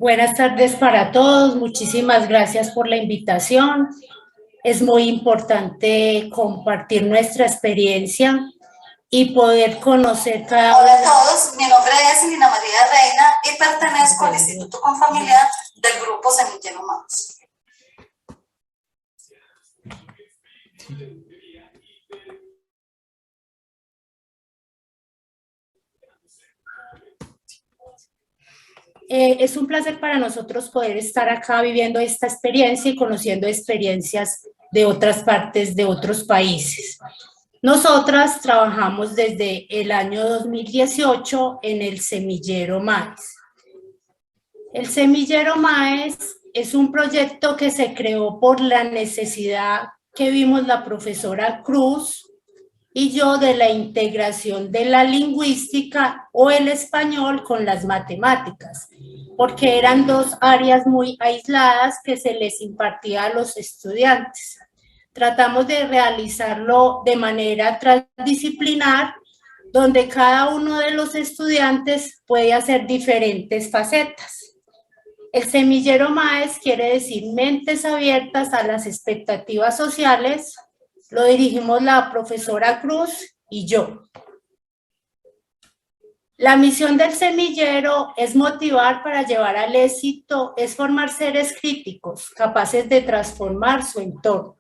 Buenas tardes para todos, muchísimas gracias por la invitación. Es muy importante compartir nuestra experiencia y poder conocer cada Hola a todos, mi nombre es Lina María Reina y pertenezco al Instituto Confamiliar del Grupo Semillero Maus. Es un placer para nosotros poder estar acá viviendo esta experiencia y conociendo experiencias de otras partes, de otros países. Nosotras trabajamos desde el año 2018 en el Semillero Maes. El Semillero Maes es un proyecto que se creó por la necesidad que vimos la profesora Cruz y yo de la integración de la lingüística o el español con las matemáticas, porque eran dos áreas muy aisladas que se les impartía a los estudiantes. Tratamos de realizarlo de manera transdisciplinar, donde cada uno de los estudiantes puede hacer diferentes facetas. El Semillero Maes quiere decir mentes abiertas a las expectativas sociales. Lo dirigimos la profesora Cruz y yo. La misión del semillero es motivar para llevar al éxito, es formar seres críticos, capaces de transformar su entorno.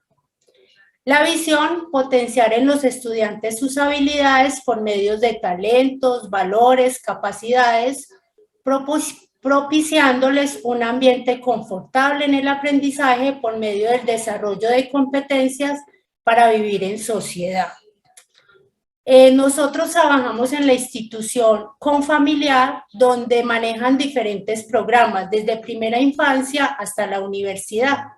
La visión, potenciar en los estudiantes sus habilidades por medios de talentos, valores, capacidades, propiciándoles un ambiente confortable en el aprendizaje por medio del desarrollo de competencias para vivir en sociedad. Nosotros trabajamos en la institución Confamiliar, donde manejan diferentes programas, desde primera infancia hasta la universidad.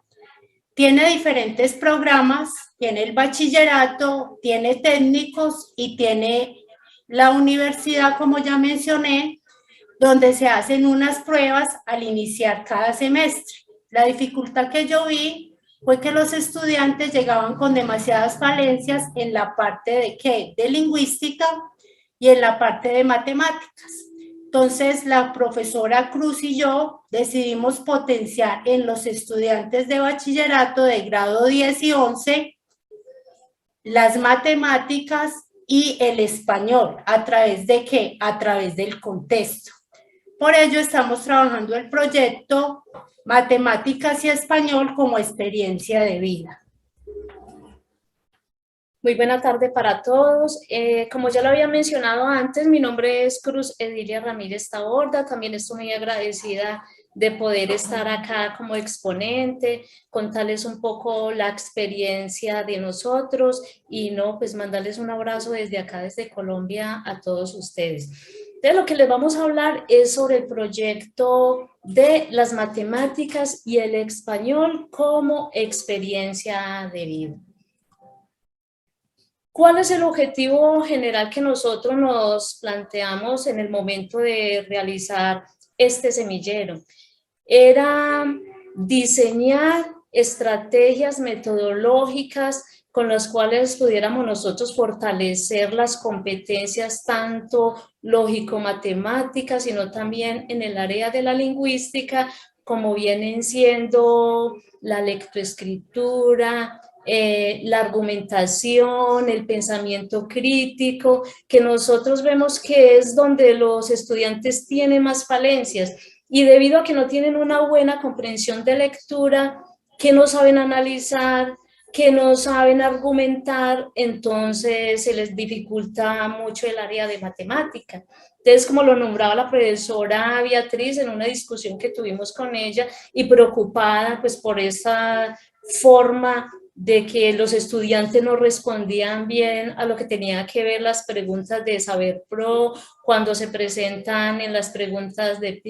Tiene diferentes programas, tiene el bachillerato, tiene técnicos y tiene la universidad, como ya mencioné, donde se hacen unas pruebas al iniciar cada semestre. La dificultad que yo vi fue que los estudiantes llegaban con demasiadas falencias en la parte de ¿qué? De lingüística y en la parte de matemáticas. Entonces, la profesora Cruz y yo decidimos potenciar en los estudiantes de bachillerato de grado 10 y 11 las matemáticas y el español. ¿A través de qué? A través del contexto. Por ello, estamos trabajando el proyecto Matemáticas y Español como experiencia de vida. Muy buena tarde para todos. Como ya lo había mencionado antes, mi nombre es Cruz Edilia Ramírez Taborda. También estoy muy agradecida de poder estar acá como exponente, contarles un poco la experiencia de nosotros y pues mandarles un abrazo desde acá, desde Colombia, a todos ustedes. De lo que les vamos a hablar es sobre el proyecto de las matemáticas y el español como experiencia de vida. ¿Cuál es el objetivo general que nosotros nos planteamos en el momento de realizar este semillero? Era diseñar estrategias metodológicas con las cuales pudiéramos nosotros fortalecer las competencias tanto lógico-matemáticas, sino también en el área de la lingüística, como vienen siendo la lectoescritura, la argumentación, el pensamiento crítico, que nosotros vemos que es donde los estudiantes tienen más falencias, y debido a que no tienen una buena comprensión de lectura, que no saben analizar, que no saben argumentar, entonces se les dificulta mucho el área de matemática. Entonces, como lo nombraba la profesora Beatriz en una discusión que tuvimos con ella, y preocupada pues por esa forma de que los estudiantes no respondían bien a lo que tenía que ver las preguntas de Saber Pro, cuando se presentan en las preguntas de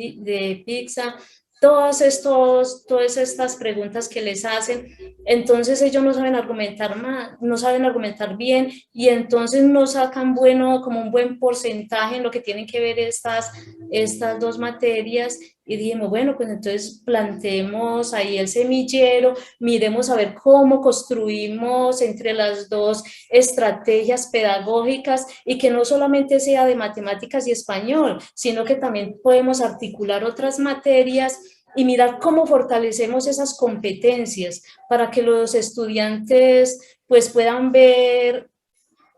PISA, todas estas preguntas que les hacen, entonces ellos no saben argumentar más, no saben argumentar bien, y entonces no sacan como un buen porcentaje en lo que tienen que ver estas estas dos materias y dijimos, bueno, pues entonces planteemos ahí el semillero, miremos a ver cómo construimos entre las dos estrategias pedagógicas y que no solamente sea de matemáticas y español, sino que también podemos articular otras materias y mirar cómo fortalecemos esas competencias para que los estudiantes pues puedan ver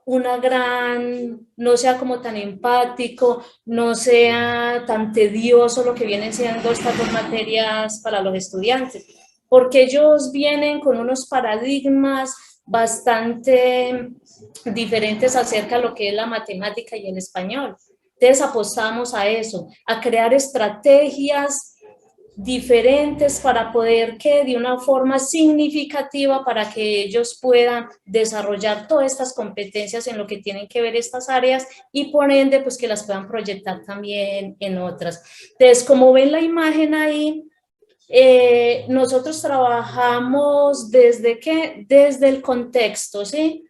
no sea como tan empático, no sea tan tedioso lo que vienen siendo estas dos materias para los estudiantes, porque ellos vienen con unos paradigmas bastante diferentes acerca de lo que es la matemática y el español. Entonces apostamos a eso, a crear estrategias diferentes para poder que de una forma significativa para que ellos puedan desarrollar todas estas competencias en lo que tienen que ver estas áreas y por ende pues que las puedan proyectar también en otras. Entonces, como ven la imagen ahí, nosotros trabajamos desde el contexto, ¿sí?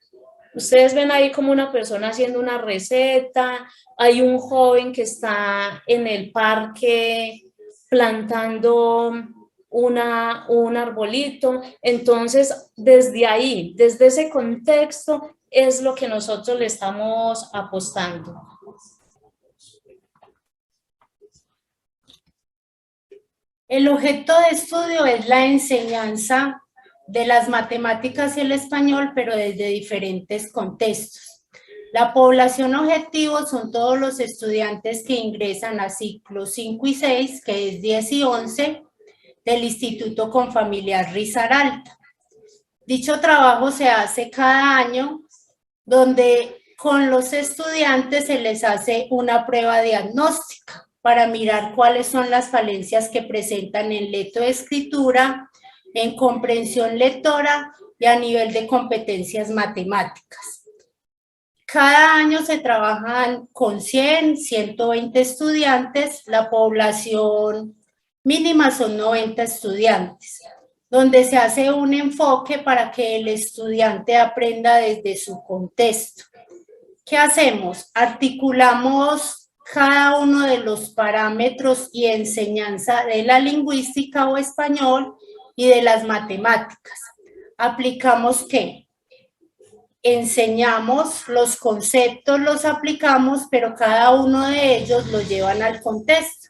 Ustedes ven ahí como una persona haciendo una receta, hay un joven que está en el parque plantando un arbolito. Entonces, desde ahí, desde ese contexto, es lo que nosotros le estamos apostando. El objeto de estudio es la enseñanza de las matemáticas y el español, pero desde diferentes contextos. La población objetivo son todos los estudiantes que ingresan a ciclos 5 y 6, que es 10 y 11, del Instituto Confamiliar Risaralda. Dicho trabajo se hace cada año, donde con los estudiantes se les hace una prueba diagnóstica para mirar cuáles son las falencias que presentan en lectoescritura, en comprensión lectora y a nivel de competencias matemáticas. Cada año se trabajan con 100, 120 estudiantes, la población mínima son 90 estudiantes, donde se hace un enfoque para que el estudiante aprenda desde su contexto. ¿Qué hacemos? Articulamos cada uno de los parámetros y enseñanza de la lingüística o español y de las matemáticas. ¿Aplicamos qué? Enseñamos los conceptos, los aplicamos, pero cada uno de ellos lo llevan al contexto.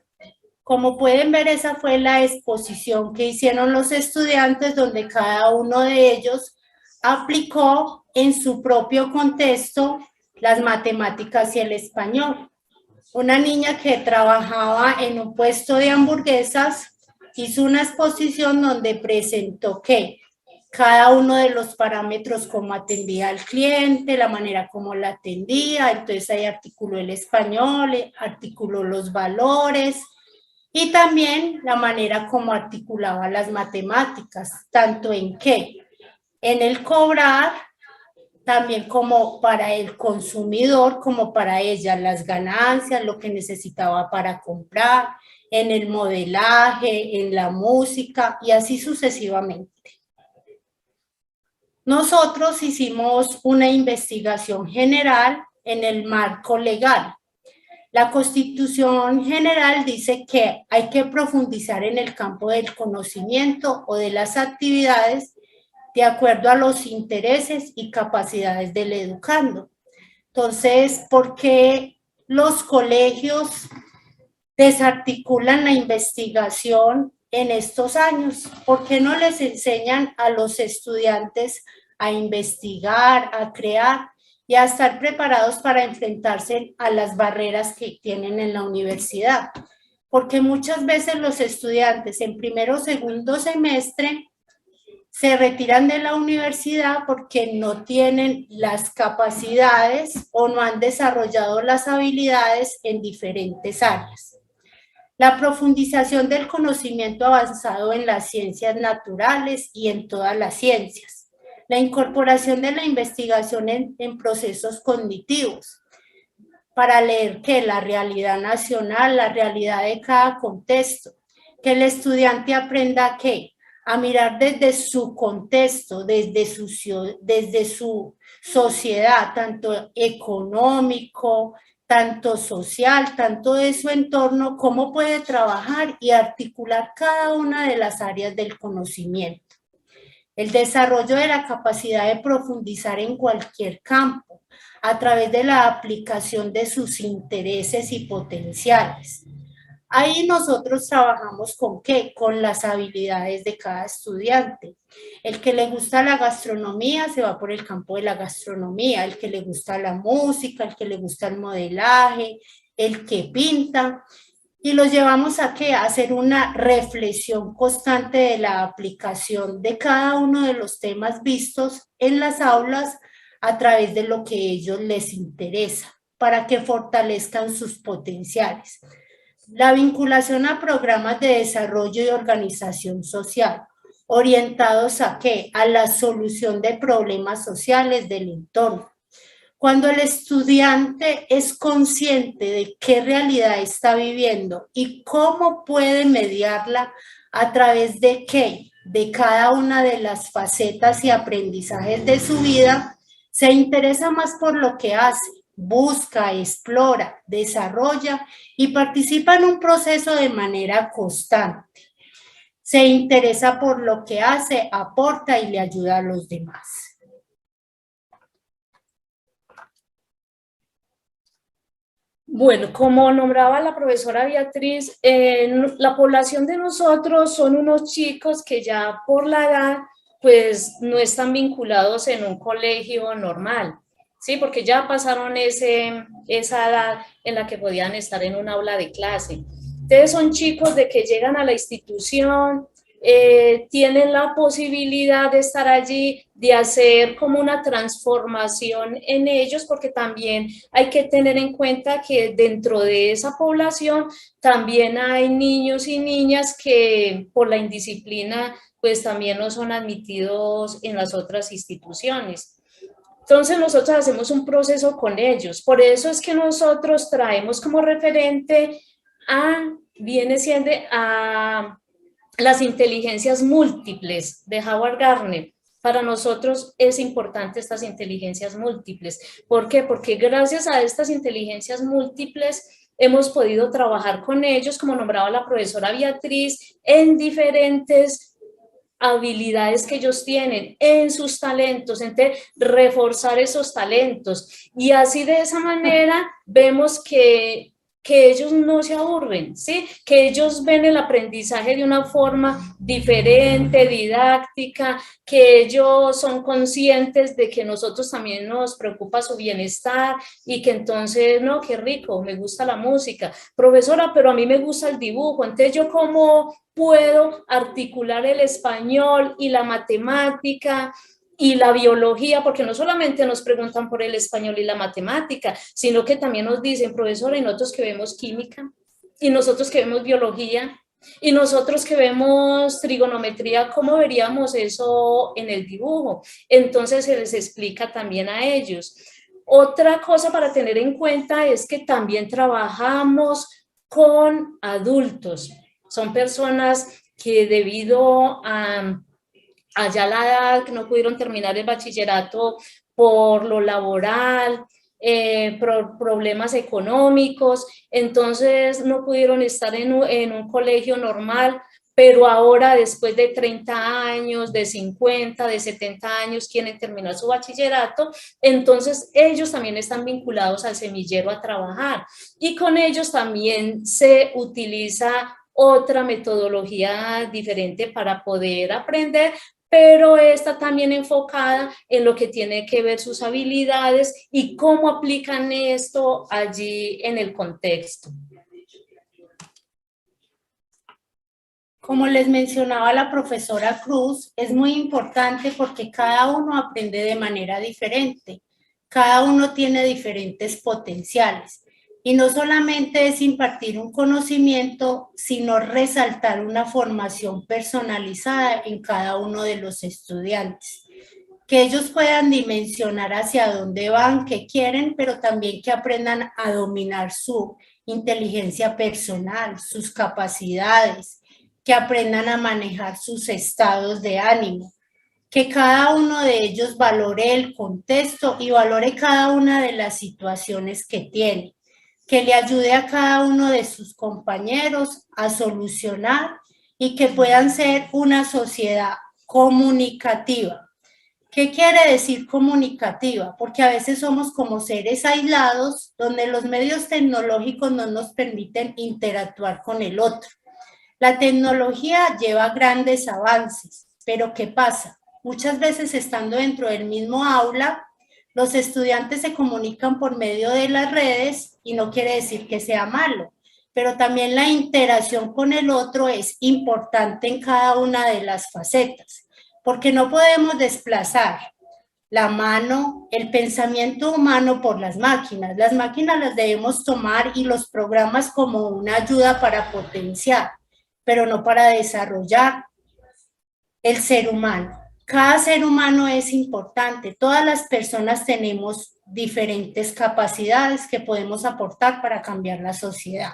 Como pueden ver, esa fue la exposición que hicieron los estudiantes, donde cada uno de ellos aplicó en su propio contexto las matemáticas y el español. Una niña que trabajaba en un puesto de hamburguesas hizo una exposición donde presentó que cada uno de los parámetros, cómo atendía al cliente, la manera como la atendía, entonces ahí articuló el español, articuló los valores y también la manera como articulaba las matemáticas, tanto en qué, en el cobrar, también como para el consumidor, como para ella, las ganancias, lo que necesitaba para comprar, en el modelaje, en la música y así sucesivamente. Nosotros hicimos una investigación general en el marco legal. La Constitución General dice que hay que profundizar en el campo del conocimiento o de las actividades de acuerdo a los intereses y capacidades del educando. Entonces, ¿por qué los colegios desarticulan la investigación en estos años? ¿Por qué no les enseñan a los estudiantes a investigar, a crear y a estar preparados para enfrentarse a las barreras que tienen en la universidad? Porque muchas veces los estudiantes en primero o segundo semestre se retiran de la universidad porque no tienen las capacidades o no han desarrollado las habilidades en diferentes áreas. La profundización del conocimiento avanzado en las ciencias naturales y en todas las ciencias. La incorporación de la investigación en procesos cognitivos para leer que la realidad nacional, la realidad de cada contexto, que el estudiante aprenda a mirar desde su contexto, desde su sociedad, tanto económico, tanto social, tanto de su entorno, cómo puede trabajar y articular cada una de las áreas del conocimiento. El desarrollo de la capacidad de profundizar en cualquier campo a través de la aplicación de sus intereses y potenciales. Ahí nosotros trabajamos con qué, con las habilidades de cada estudiante. El que le gusta la gastronomía se va por el campo de la gastronomía, el que le gusta la música, el que le gusta el modelaje, el que pinta. Y los llevamos a qué, a hacer una reflexión constante de la aplicación de cada uno de los temas vistos en las aulas a través de lo que a ellos les interesa, para que fortalezcan sus potenciales. La vinculación a programas de desarrollo y organización social, orientados a qué? A la solución de problemas sociales del entorno. Cuando el estudiante es consciente de qué realidad está viviendo y cómo puede mediarla a través de qué, de cada una de las facetas y aprendizajes de su vida, se interesa más por lo que hace, busca, explora, desarrolla y participa en un proceso de manera constante. Se interesa por lo que hace, aporta y le ayuda a los demás. Bueno, como nombraba la profesora Beatriz, la población de nosotros son unos chicos que ya por la edad, pues no están vinculados en un colegio normal, ¿sí? Porque ya pasaron esa edad en la que podían estar en un aula de clase. Entonces son chicos de que llegan a la institución, tienen la posibilidad de estar allí, de hacer como una transformación en ellos, porque también hay que tener en cuenta que dentro de esa población también hay niños y niñas que por la indisciplina pues también no son admitidos en las otras instituciones. Entonces nosotros hacemos un proceso con ellos, por eso es que nosotros traemos como referente viene siendo a las inteligencias múltiples de Howard Gardner. Para nosotros es importante estas inteligencias múltiples. ¿Por qué? Porque gracias a estas inteligencias múltiples hemos podido trabajar con ellos, como nombraba la profesora Beatriz, en diferentes habilidades que ellos tienen, en sus talentos, entonces reforzar esos talentos. Y así de esa manera vemos que ellos no se aburren, ¿sí? Que ellos ven el aprendizaje de una forma diferente, didáctica, que ellos son conscientes de que nosotros también nos preocupa su bienestar y que entonces, no, qué rico, me gusta la música. Profesora, pero a mí me gusta el dibujo, entonces yo cómo puedo articular el español y la matemática y la biología, porque no solamente nos preguntan por el español y la matemática, sino que también nos dicen, profesora, y nosotros que vemos química, y nosotros que vemos biología, y nosotros que vemos trigonometría, ¿cómo veríamos eso en el dibujo? Entonces se les explica también a ellos. Otra cosa para tener en cuenta es que también trabajamos con adultos. Son personas que debido a ya la edad que no pudieron terminar el bachillerato por lo laboral, problemas económicos, entonces no pudieron estar en un colegio normal, pero ahora después de 30 años, de 50, de 70 años quieren terminar su bachillerato, entonces ellos también están vinculados al semillero a trabajar y con ellos también se utiliza otra metodología diferente para poder aprender, pero está también enfocada en lo que tiene que ver sus habilidades y cómo aplican esto allí en el contexto. Como les mencionaba la profesora Cruz, es muy importante porque cada uno aprende de manera diferente, cada uno tiene diferentes potenciales. Y no solamente es impartir un conocimiento, sino resaltar una formación personalizada en cada uno de los estudiantes. Que ellos puedan dimensionar hacia dónde van, qué quieren, pero también que aprendan a dominar su inteligencia personal, sus capacidades, que aprendan a manejar sus estados de ánimo, que cada uno de ellos valore el contexto y valore cada una de las situaciones que tiene. que le ayude a cada uno de sus compañeros a solucionar y que puedan ser una sociedad comunicativa. ¿Qué quiere decir comunicativa? Porque a veces somos como seres aislados donde los medios tecnológicos no nos permiten interactuar con el otro. La tecnología lleva grandes avances, pero ¿qué pasa? Muchas veces estando dentro del mismo aula, los estudiantes se comunican por medio de las redes y no quiere decir que sea malo, pero también la interacción con el otro es importante en cada una de las facetas, porque no podemos desplazar la mano, el pensamiento humano por las máquinas. Las máquinas las debemos tomar y los programas como una ayuda para potenciar, pero no para desarrollar el ser humano. Cada ser humano es importante, todas las personas tenemos diferentes capacidades que podemos aportar para cambiar la sociedad.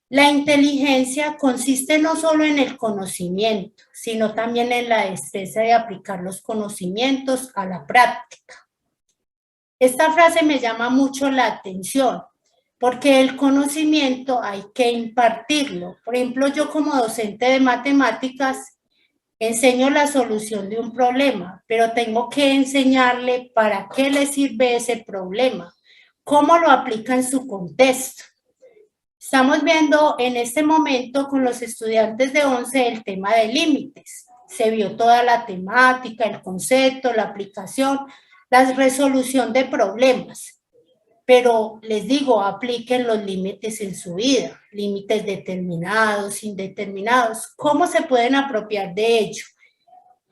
La inteligencia consiste no solo en el conocimiento, sino también en la destreza de aplicar los conocimientos a la práctica. Esta frase me llama mucho la atención, porque el conocimiento hay que impartirlo. Por ejemplo, yo como docente de matemáticas enseño la solución de un problema, pero tengo que enseñarle para qué le sirve ese problema, cómo lo aplica en su contexto. Estamos viendo en este momento con los estudiantes de 11 el tema de límites. Se vio toda la temática, el concepto, la aplicación, la resolución de problemas. Pero les digo, apliquen los límites en su vida, límites determinados, indeterminados. ¿Cómo se pueden apropiar de ello?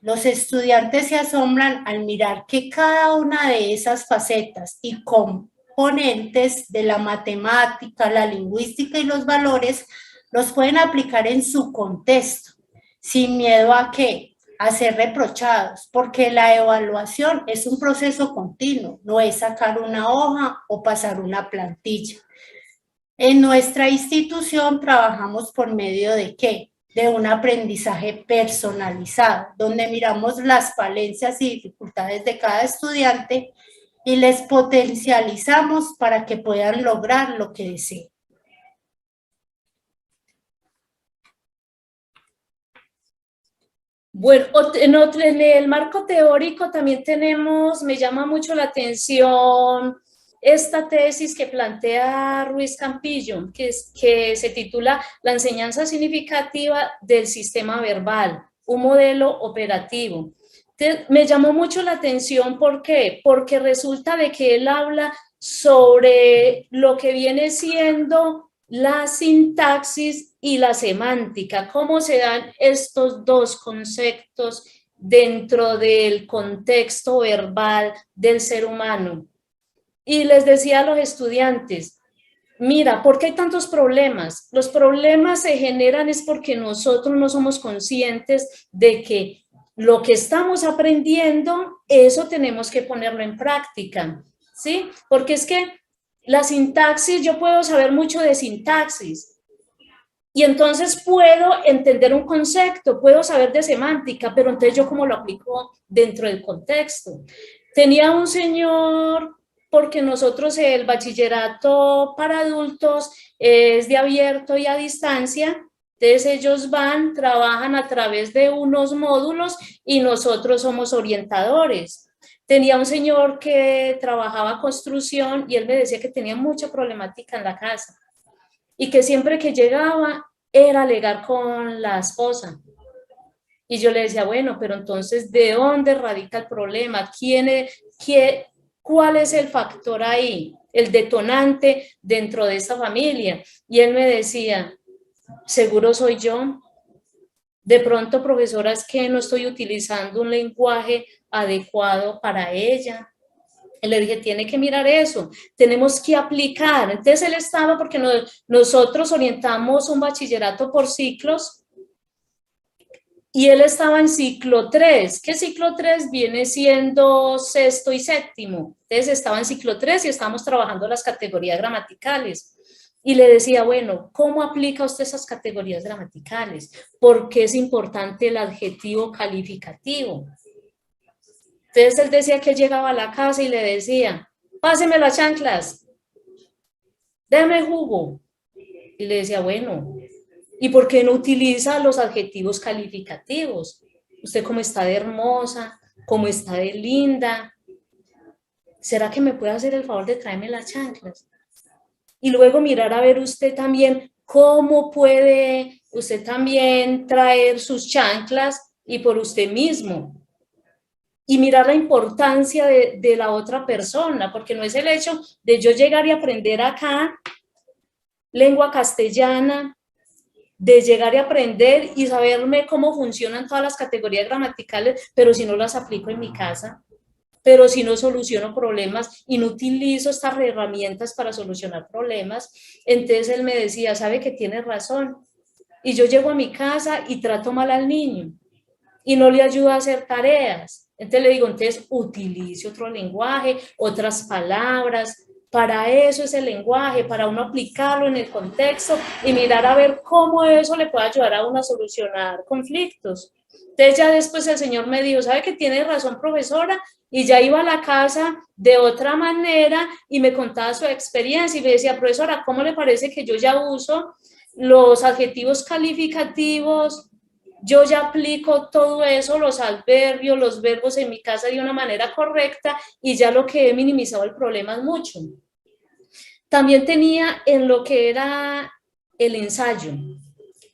Los estudiantes se asombran al mirar que cada una de esas facetas y componentes de la matemática, la lingüística y los valores los pueden aplicar en su contexto, sin miedo a ¿qué? A ser reprochados, porque la evaluación es un proceso continuo, no es sacar una hoja o pasar una plantilla. En nuestra institución trabajamos por medio de ¿qué? De un aprendizaje personalizado, donde miramos las falencias y dificultades de cada estudiante y les potencializamos para que puedan lograr lo que deseen. Bueno, en el marco teórico también tenemos, me llama mucho la atención esta tesis que plantea Ruiz Campillo, que se titula La enseñanza significativa del sistema verbal, un modelo operativo. Entonces, me llamó mucho la atención, ¿por qué? Porque resulta de que él habla sobre lo que viene siendo la sintaxis y la semántica, cómo se dan estos dos conceptos dentro del contexto verbal del ser humano. Y les decía a los estudiantes, mira, ¿por qué hay tantos problemas? Los problemas se generan es porque nosotros no somos conscientes de que lo que estamos aprendiendo, eso tenemos que ponerlo en práctica, ¿sí? Porque es que la sintaxis, yo puedo saber mucho de sintaxis y entonces puedo entender un concepto, puedo saber de semántica, pero entonces yo cómo lo aplico dentro del contexto. Tenía un señor, porque nosotros el bachillerato para adultos es de abierto y a distancia, entonces ellos van, trabajan a través de unos módulos y nosotros somos orientadores. Tenía un señor que trabajaba construcción y él me decía que tenía mucha problemática en la casa y que siempre que llegaba era alegar con la esposa. Y yo le decía, bueno, pero entonces, ¿de dónde radica el problema? ¿Cuál es el factor ahí? El detonante dentro de esta familia. Y él me decía, seguro soy yo. De pronto, profesora, es que no estoy utilizando un lenguaje adecuado para ella. Le dije, tiene que mirar eso, tenemos que aplicar. Entonces él estaba, porque nosotros orientamos un bachillerato por ciclos, y él estaba en ciclo 3, que ciclo 3 viene siendo sexto y séptimo. Entonces estaba en ciclo 3 y estábamos trabajando las categorías gramaticales. Y le decía, bueno, ¿cómo aplica usted esas categorías gramaticales? ¿Por qué es importante el adjetivo calificativo? Entonces él decía que él llegaba a la casa y le decía, páseme las chanclas. deme jugo. Y le decía, bueno, ¿y por qué no utiliza los adjetivos calificativos? Usted cómo está de hermosa, cómo está de linda. ¿Será que me puede hacer el favor de traerme las chanclas? Y luego mirar a ver usted también cómo puede usted también traer sus chanclas y por usted mismo. Y mirar la importancia de la otra persona, porque no es el hecho de yo llegar y aprender acá lengua castellana, de llegar y aprender y saberme cómo funcionan todas las categorías gramaticales, pero si no las aplico en mi casa, pero si no soluciono problemas y no utilizo estas herramientas para solucionar problemas, entonces él me decía, sabe que tiene razón, y yo llego a mi casa y trato mal al niño, y no le ayudo a hacer tareas, entonces le digo, entonces utilice otro lenguaje, otras palabras, para eso es el lenguaje, para uno aplicarlo en el contexto y mirar a ver cómo eso le puede ayudar a uno a solucionar conflictos. Entonces ya después el señor me dijo, ¿sabe que tiene razón, profesora? Y ya iba a la casa de otra manera y me contaba su experiencia y me decía, profesora, ¿cómo le parece que yo ya uso los adjetivos calificativos? Yo ya aplico todo eso, los adverbios, los verbos en mi casa de una manera correcta y ya lo que he minimizado el problema es mucho. También tenía en lo que era el ensayo.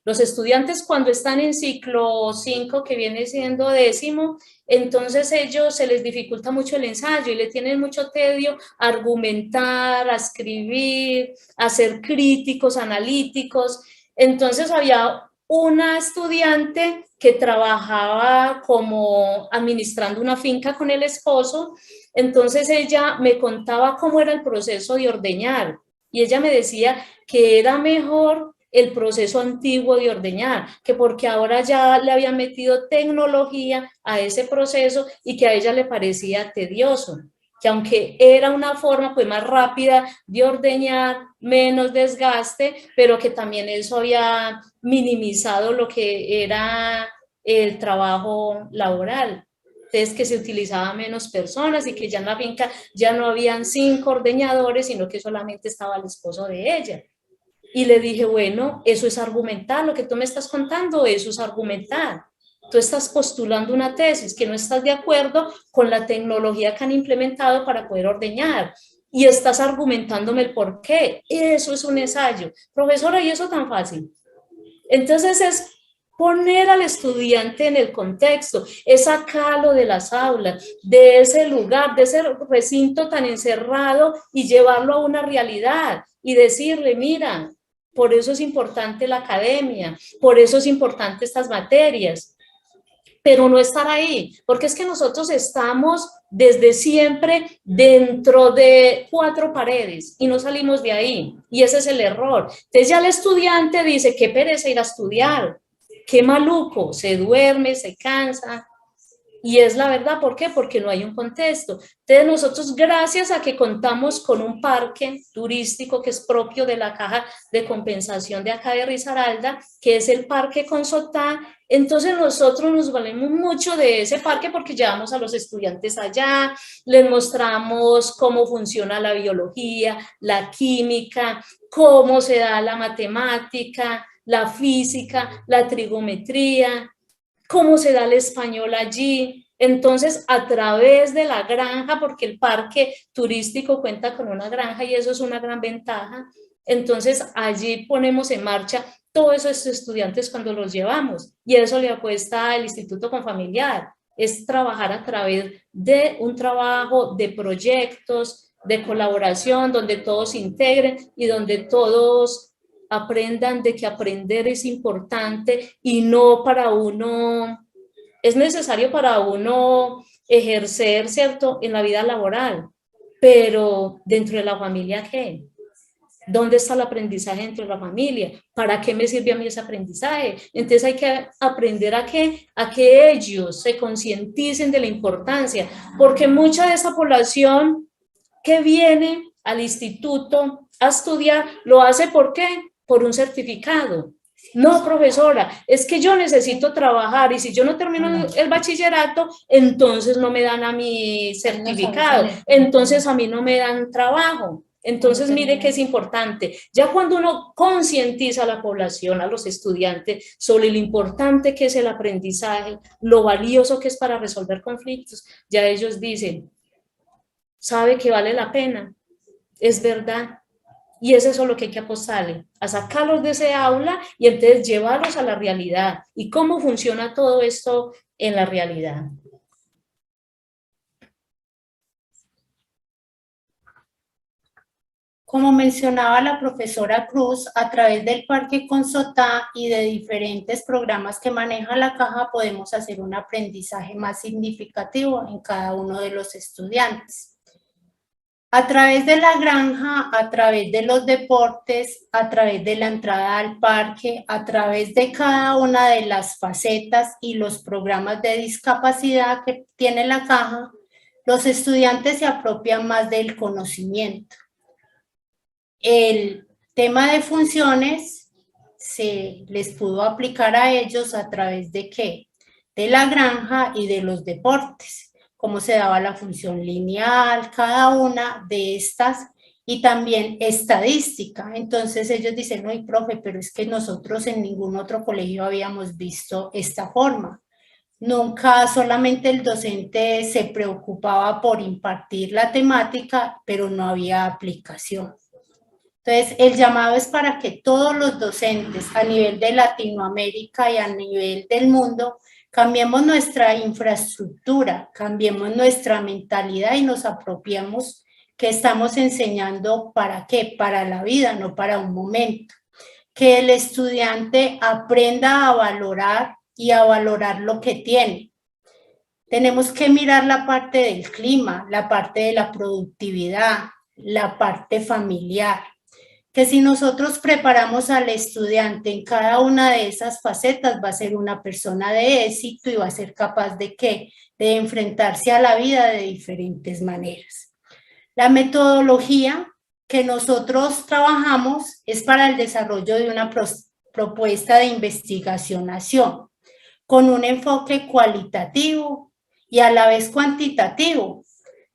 Los estudiantes cuando están en ciclo 5, que viene siendo 10º, entonces ellos se les dificulta mucho el ensayo y le tienen mucho tedio a argumentar, a escribir, a ser críticos, analíticos. Entonces había una estudiante que trabajaba como administrando una finca con el esposo, entonces ella me contaba cómo era el proceso de ordeñar y ella me decía que era mejor el proceso antiguo de ordeñar, que porque ahora ya le habían metido tecnología a ese proceso y que a ella le parecía tedioso, que aunque era una forma pues más rápida de ordeñar, menos desgaste, pero que también eso había minimizado lo que era el trabajo laboral. Entonces que se utilizaba menos personas y que ya en la finca ya no habían 5 ordeñadores, sino que solamente estaba el esposo de ella. Y le dije, bueno, eso es argumentar, lo que tú me estás contando, eso es argumentar. Tú estás postulando una tesis que no estás de acuerdo con la tecnología que han implementado para poder ordeñar y estás argumentándome el por qué. Eso es un ensayo. Profesora, ¿y eso tan fácil? Entonces es poner al estudiante en el contexto, es sacarlo de las aulas, de ese lugar, de ese recinto tan encerrado y llevarlo a una realidad y decirle, mira, por eso es importante la academia, por eso es importante estas materias, pero no estar ahí, porque es que nosotros estamos desde siempre dentro de 4 paredes y no salimos de ahí, y ese es el error. Entonces ya el estudiante dice, qué pereza ir a estudiar, qué maluco, se duerme, se cansa, y es la verdad, ¿por qué? Porque no hay un contexto. Entonces nosotros, gracias a que contamos con un parque turístico que es propio de la Caja de Compensación de acá de Risaralda, que es el Parque Consotá, entonces nosotros nos valemos mucho de ese parque porque llevamos a los estudiantes allá, les mostramos cómo funciona la biología, la química, cómo se da la matemática, la física, la trigonometría, cómo se da el español allí. Entonces, a través de la granja, porque el parque turístico cuenta con una granja y eso es una gran ventaja, entonces allí ponemos en marcha todos esos estudiantes cuando los llevamos y eso le apuesta el Instituto Confamiliar, es trabajar a través de un trabajo de proyectos, de colaboración, donde todos se integren y donde todos aprendan de que aprender es importante y no para uno, es necesario para uno ejercer, ¿cierto?, en la vida laboral, pero dentro de la familia, ¿qué? ¿Dónde está el aprendizaje dentro de la familia? ¿Para qué me sirve a mí ese aprendizaje? Entonces hay que aprender a que ellos se concienticen de la importancia, porque mucha de esa población que viene al instituto a estudiar lo hace ¿por qué? Por un certificado. No, profesora, es que yo necesito trabajar y si yo no termino el bachillerato, entonces no me dan a mi certificado, entonces a mí no me dan trabajo. Entonces, mire que es importante. Ya cuando uno concientiza a la población, a los estudiantes, sobre lo importante que es el aprendizaje, lo valioso que es para resolver conflictos, ya ellos dicen, sabe que vale la pena, es verdad. Y es eso lo que hay que apostarle, a sacarlos de ese aula y entonces llevarlos a la realidad. ¿Y cómo funciona todo esto en la realidad? Como mencionaba la profesora Cruz, a través del Parque Consotá y de diferentes programas que maneja la caja podemos hacer un aprendizaje más significativo en cada uno de los estudiantes. A través de la granja, a través de los deportes, a través de la entrada al parque, a través de cada una de las facetas y los programas de discapacidad que tiene la caja, los estudiantes se apropian más del conocimiento. El tema de funciones se les pudo aplicar a ellos a través de ¿qué? De la granja y de los deportes, cómo se daba la función lineal, cada una de estas, y también estadística. Entonces ellos dicen, no, profe, pero es que nosotros en ningún otro colegio habíamos visto esta forma. Nunca solamente el docente se preocupaba por impartir la temática, pero no había aplicación. Entonces, el llamado es para que todos los docentes a nivel de Latinoamérica y a nivel del mundo cambiemos nuestra infraestructura, cambiemos nuestra mentalidad y nos apropiemos que estamos enseñando para qué, para la vida, no para un momento. Que el estudiante aprenda a valorar y a valorar lo que tiene. Tenemos que mirar la parte del clima, la parte de la productividad, la parte familiar. Que si nosotros preparamos al estudiante en cada una de esas facetas, va a ser una persona de éxito y va a ser capaz de ¿qué? De enfrentarse a la vida de diferentes maneras. La metodología que nosotros trabajamos es para el desarrollo de una propuesta de investigación-acción, con un enfoque cualitativo y a la vez cuantitativo,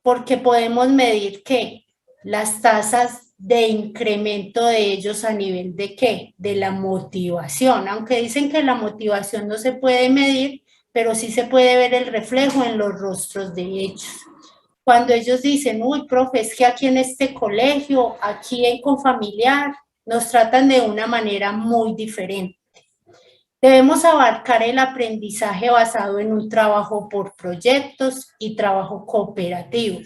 porque podemos medir ¿qué? Las tasas de incremento de ellos a nivel de ¿qué? De la motivación, aunque dicen que la motivación no se puede medir, pero sí se puede ver el reflejo en los rostros de ellos. Cuando ellos dicen, uy, profe, es que aquí en este colegio, aquí en Confamiliar, nos tratan de una manera muy diferente. Debemos abarcar el aprendizaje basado en un trabajo por proyectos y trabajo cooperativo,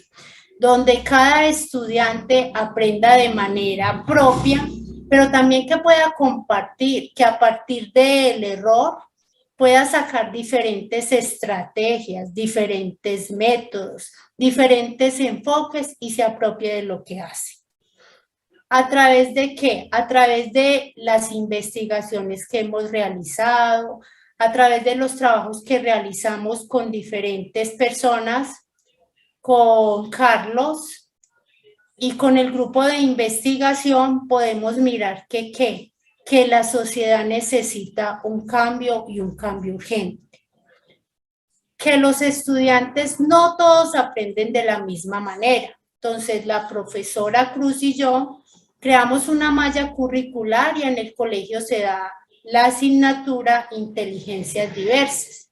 donde cada estudiante aprenda de manera propia, pero también que pueda compartir, que a partir del error pueda sacar diferentes estrategias, diferentes métodos, diferentes enfoques y se apropie de lo que hace. ¿A través de qué? A través de las investigaciones que hemos realizado, a través de los trabajos que realizamos con diferentes personas, con Carlos y con el grupo de investigación podemos mirar que la sociedad necesita un cambio y un cambio urgente. Que los estudiantes no todos aprenden de la misma manera. Entonces la profesora Cruz y yo creamos una malla curricular y en el colegio se da la asignatura Inteligencias Diversas,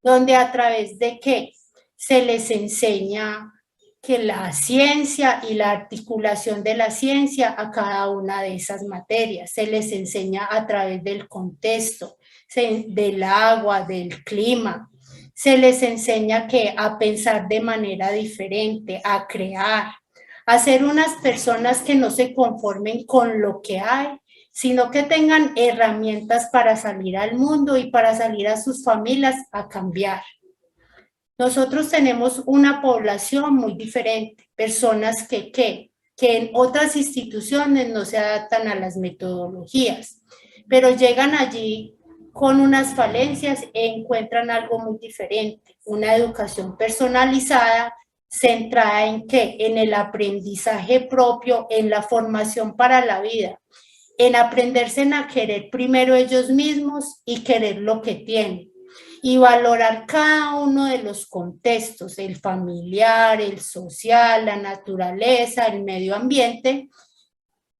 donde a través de ¿qué? Se les enseña que la ciencia y la articulación de la ciencia a cada una de esas materias. Se les enseña a través del contexto, del agua, del clima. Se les enseña que a pensar de manera diferente, a crear, a ser unas personas que no se conformen con lo que hay, sino que tengan herramientas para salir al mundo y para salir a sus familias a cambiar. Nosotros tenemos una población muy diferente, personas que en otras instituciones no se adaptan a las metodologías, pero llegan allí con unas falencias e encuentran algo muy diferente, una educación personalizada, centrada en ¿qué? En el aprendizaje propio, en la formación para la vida, en aprenderse a querer primero ellos mismos y querer lo que tienen. y valorar cada uno de los contextos, el familiar, el social, la naturaleza, el medio ambiente,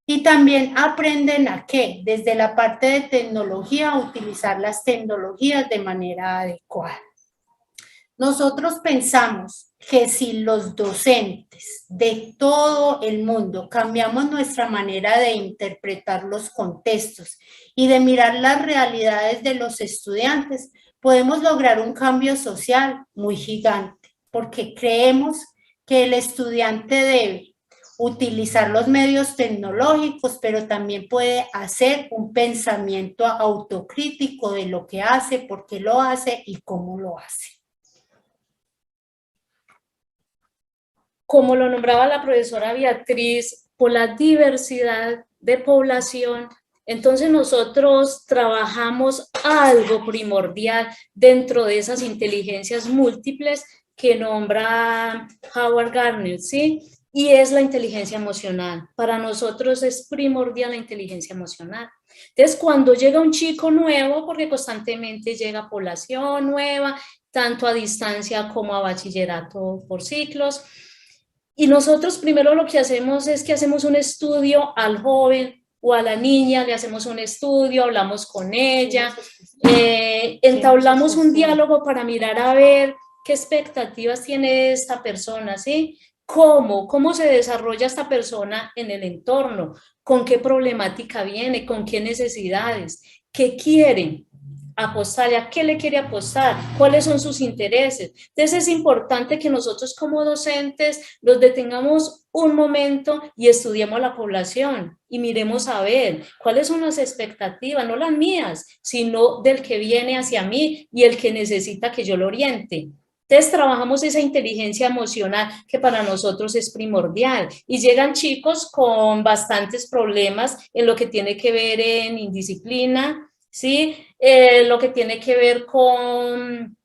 y también aprenden a qué, desde la parte de tecnología, a utilizar las tecnologías de manera adecuada. Nosotros pensamos que si los docentes de todo el mundo cambiamos nuestra manera de interpretar los contextos y de mirar las realidades de los estudiantes, podemos lograr un cambio social muy gigante, porque creemos que el estudiante debe utilizar los medios tecnológicos, pero también puede hacer un pensamiento autocrítico de lo que hace, por qué lo hace y cómo lo hace. Como lo nombraba la profesora Beatriz, por la diversidad de población, entonces nosotros trabajamos algo primordial dentro de esas inteligencias múltiples que nombra Howard Gardner, ¿sí? Y es la inteligencia emocional. Para nosotros es primordial la inteligencia emocional. Entonces, cuando llega un chico nuevo, porque constantemente llega población nueva, tanto a distancia como a bachillerato por ciclos, y nosotros primero lo que hacemos es que hacemos un estudio al joven o a la niña, le hacemos un estudio, hablamos con ella, entablamos un diálogo para mirar a ver qué expectativas tiene esta persona, ¿sí? ¿Cómo se desarrolla esta persona en el entorno? ¿Con qué problemática viene? ¿Con qué necesidades? ¿Qué quiere apostar? ¿A qué le quiere apostar? ¿Cuáles son sus intereses? Entonces es importante que nosotros como docentes nos detengamos un momento y estudiemos la población y miremos a ver cuáles son las expectativas, no las mías, sino del que viene hacia mí y el que necesita que yo lo oriente. Entonces trabajamos esa inteligencia emocional que para nosotros es primordial y llegan chicos con bastantes problemas en lo que tiene que ver en indisciplina, ¿sí? Lo que tiene que ver con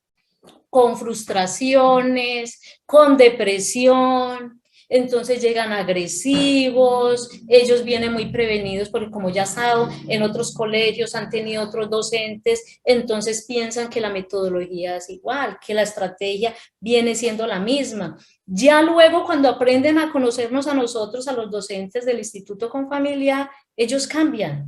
frustraciones, con depresión. Entonces llegan agresivos, ellos vienen muy prevenidos porque como ya han estado en otros colegios, han tenido otros docentes, entonces piensan que la metodología es igual, que la estrategia viene siendo la misma. Ya luego cuando aprenden a conocernos a nosotros, a los docentes del Instituto Confamiliar, ellos cambian.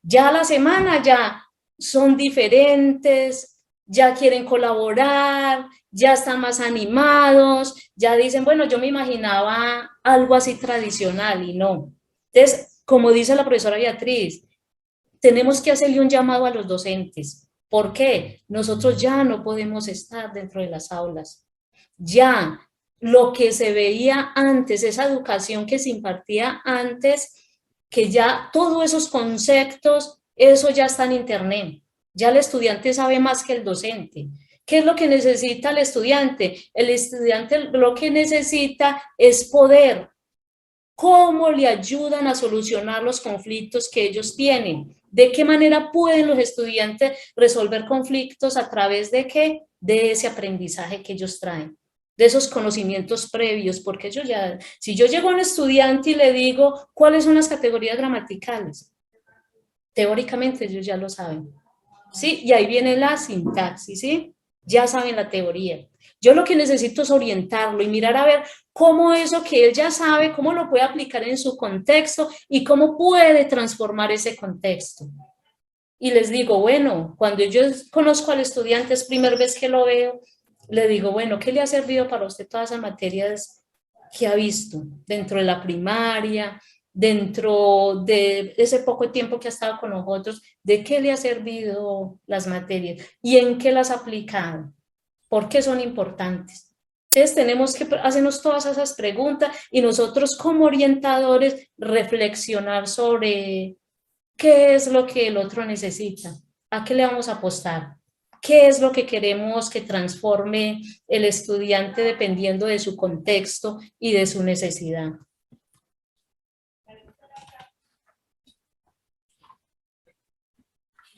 Ya a la semana ya son diferentes, ya quieren colaborar, ya están más animados, ya dicen, bueno, yo me imaginaba algo así tradicional y no. Entonces, como dice la profesora Beatriz, tenemos que hacerle un llamado a los docentes. ¿Por qué? Nosotros ya no podemos estar dentro de las aulas. Ya lo que se veía antes, esa educación que se impartía antes, que ya todos esos conceptos, eso ya está en internet. Ya el estudiante sabe más que el docente. ¿Qué es lo que necesita el estudiante? El estudiante lo que necesita es poder. ¿Cómo le ayudan a solucionar los conflictos que ellos tienen? ¿De qué manera pueden los estudiantes resolver conflictos a través de qué? De ese aprendizaje que ellos traen, de esos conocimientos previos, porque ellos ya, si yo llego a un estudiante y le digo cuáles son las categorías gramaticales, teóricamente ellos ya lo saben. ¿Sí? Y ahí viene la sintaxis, ¿sí? Ya saben la teoría. Yo lo que necesito es orientarlo y mirar a ver cómo eso que él ya sabe, cómo lo puede aplicar en su contexto y cómo puede transformar ese contexto. Y les digo, bueno, cuando yo conozco al estudiante, es primera vez que lo veo, le digo, bueno, ¿qué le ha servido para usted todas esas materias que ha visto dentro de la primaria, dentro de ese poco tiempo que ha estado con nosotros? ¿De qué le ha servido las materias? ¿Y en qué las ha aplicado? ¿Por qué son importantes? Entonces tenemos que hacernos todas esas preguntas y nosotros como orientadores reflexionar sobre qué es lo que el otro necesita, a qué le vamos a apostar, qué es lo que queremos que transforme el estudiante dependiendo de su contexto y de su necesidad.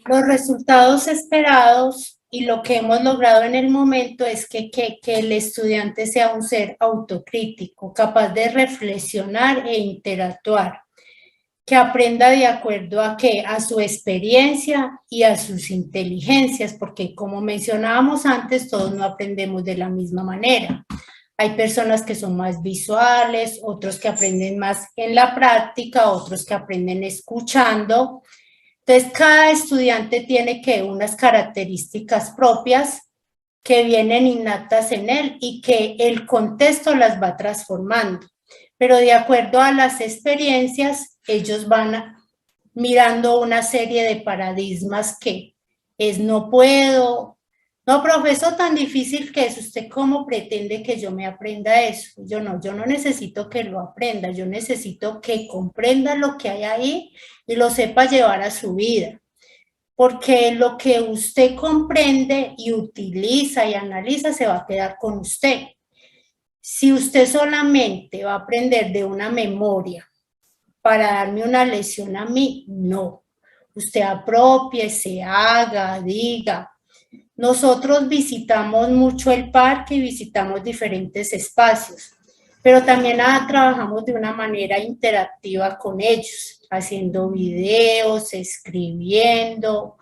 Los resultados esperados y lo que hemos logrado en el momento es que el estudiante sea un ser autocrítico, capaz de reflexionar e interactuar, que aprenda de acuerdo a qué, a su experiencia y a sus inteligencias, porque como mencionábamos antes, todos no aprendemos de la misma manera. Hay personas que son más visuales, otros que aprenden más en la práctica, otros que aprenden escuchando. Entonces, cada estudiante tiene que unas características propias que vienen innatas en él y que el contexto las va transformando. Pero de acuerdo a las experiencias, ellos van mirando una serie de paradigmas que es no puedo, no, profesor, tan difícil que es, ¿usted cómo pretende que yo me aprenda eso? Yo no necesito que lo aprenda, yo necesito que comprenda lo que hay ahí y lo sepa llevar a su vida. Porque lo que usted comprende y utiliza y analiza se va a quedar con usted. Si usted solamente va a aprender de una memoria para darme una lección a mí, no. Usted apropie, se haga, diga. Nosotros visitamos mucho el parque y visitamos diferentes espacios, pero también trabajamos de una manera interactiva con ellos, haciendo videos, escribiendo,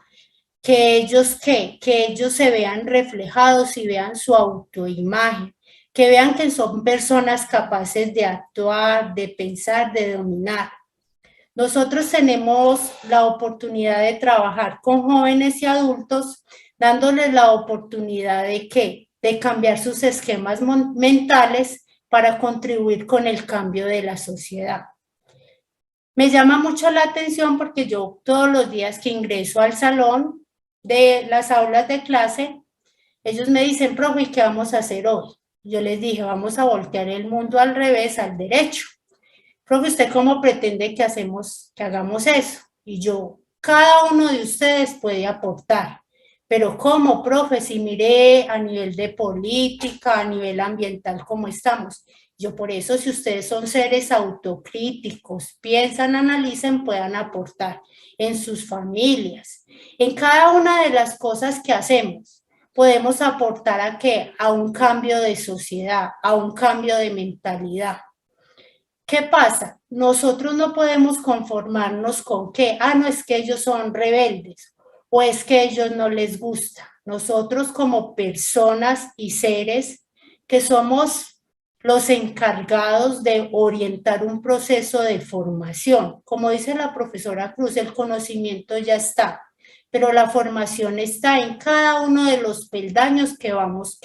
que ellos se vean reflejados y vean su autoimagen, que vean que son personas capaces de actuar, de pensar, de dominar. Nosotros tenemos la oportunidad de trabajar con jóvenes y adultos, dándoles la oportunidad de ¿qué? De cambiar sus esquemas mentales para contribuir con el cambio de la sociedad. Me llama mucho la atención porque yo todos los días que ingreso al salón de las aulas de clase, ellos me dicen, profe, ¿y qué vamos a hacer hoy? Yo les dije, vamos a voltear el mundo al revés, al derecho. Profe, ¿usted cómo pretende que hagamos eso? Y yo, cada uno de ustedes puede aportar. Pero ¿cómo, profe? Si mire a nivel de política, a nivel ambiental, ¿cómo estamos? Yo por eso, si ustedes son seres autocríticos, piensan, analicen, puedan aportar en sus familias. En cada una de las cosas que hacemos, podemos aportar a ¿qué? A un cambio de sociedad, a un cambio de mentalidad. ¿Qué pasa? Nosotros no podemos conformarnos con que, no es que ellos son rebeldes o es que a ellos no les gusta. Nosotros como personas y seres que somos los encargados de orientar un proceso de formación. Como dice la profesora Cruz, el conocimiento ya está, pero la formación está en cada uno de los peldaños que vamos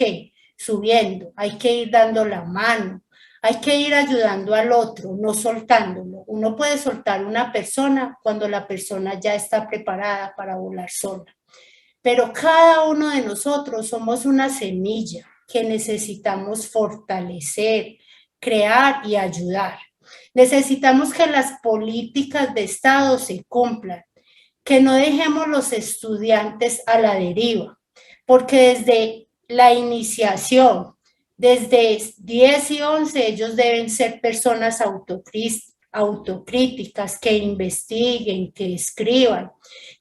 subiendo. Hay que ir dando la mano. Hay que ir ayudando al otro, no soltándolo. Uno puede soltar una persona cuando la persona ya está preparada para volar sola. Pero cada uno de nosotros somos una semilla que necesitamos fortalecer, crear y ayudar. Necesitamos que las políticas de Estado se cumplan, que no dejemos los estudiantes a la deriva, porque desde la iniciación, desde 10 y 11, ellos deben ser personas autocríticas, que investiguen, que escriban,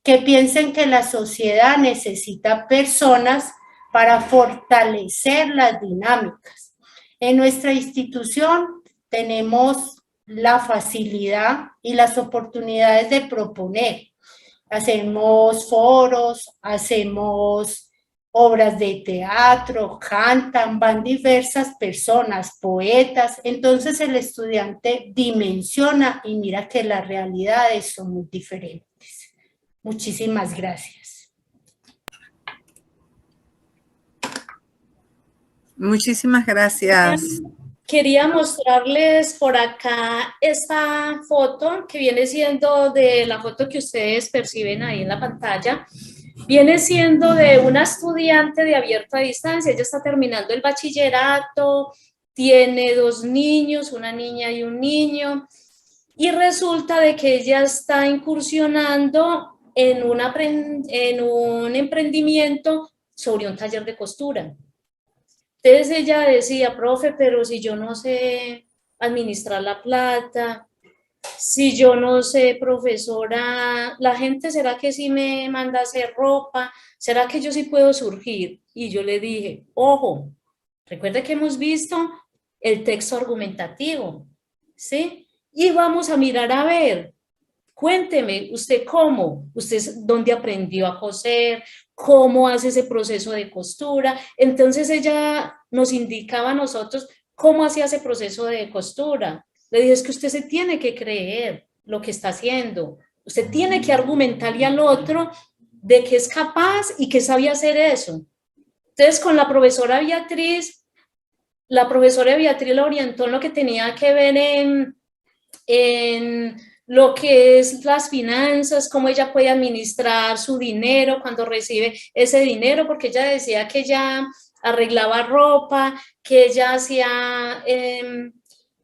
que piensen que la sociedad necesita personas para fortalecer las dinámicas. En nuestra institución tenemos la facilidad y las oportunidades de proponer. Hacemos foros, hacemos obras de teatro, cantan, van diversas personas, poetas. Entonces el estudiante dimensiona y mira que las realidades son muy diferentes. Muchísimas gracias. Muchísimas gracias. Quería mostrarles por acá esta foto que viene siendo de la foto que ustedes perciben ahí en la pantalla. Viene siendo de una estudiante de abierto a distancia. Ella está terminando el bachillerato, tiene 2 niños, una niña y un niño, y resulta de que ella está incursionando en un emprendimiento sobre un taller de costura. Entonces ella decía, profe, pero si yo no sé administrar la plata, si yo no sé, profesora, la gente, ¿será que sí me manda a hacer ropa? ¿Será que yo sí puedo surgir? Y yo le dije, ojo, recuerde que hemos visto el texto argumentativo, ¿sí? Y vamos a mirar a ver Cuénteme, ¿usted cómo? ¿Usted dónde aprendió a coser? ¿Cómo hace ese proceso de costura? Entonces ella nos indicaba a nosotros cómo hacía ese proceso de costura. Le dije, es que usted se tiene que creer lo que está haciendo. Usted tiene que argumentarle al otro de que es capaz y que sabía hacer eso. Entonces, con la profesora Beatriz la orientó en lo que tenía que ver en lo que es las finanzas, cómo ella puede administrar su dinero cuando recibe ese dinero, porque ella decía que ella arreglaba ropa, que ella hacía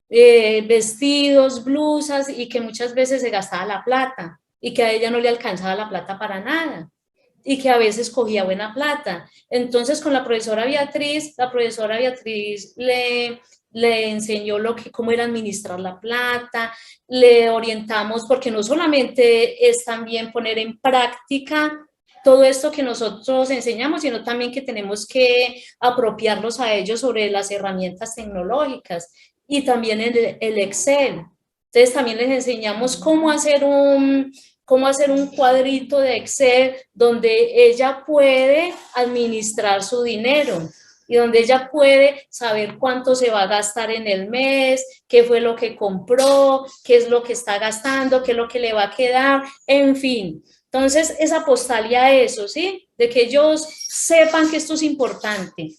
vestidos, blusas, y que muchas veces se gastaba la plata y que a ella no le alcanzaba la plata para nada y que a veces cogía buena plata. Entonces con la profesora Beatriz le enseñó cómo era administrar la plata, le orientamos, porque no solamente es también poner en práctica todo esto que nosotros enseñamos, sino también que tenemos que apropiarlos a ellos sobre las herramientas tecnológicas y también el Excel. Entonces también les enseñamos cómo hacer un cuadrito de Excel donde ella puede administrar su dinero y donde ella puede saber cuánto se va a gastar en el mes, qué fue lo que compró, qué es lo que está gastando, qué es lo que le va a quedar, en fin. Entonces, es apostarle a eso, ¿sí? De que ellos sepan que esto es importante.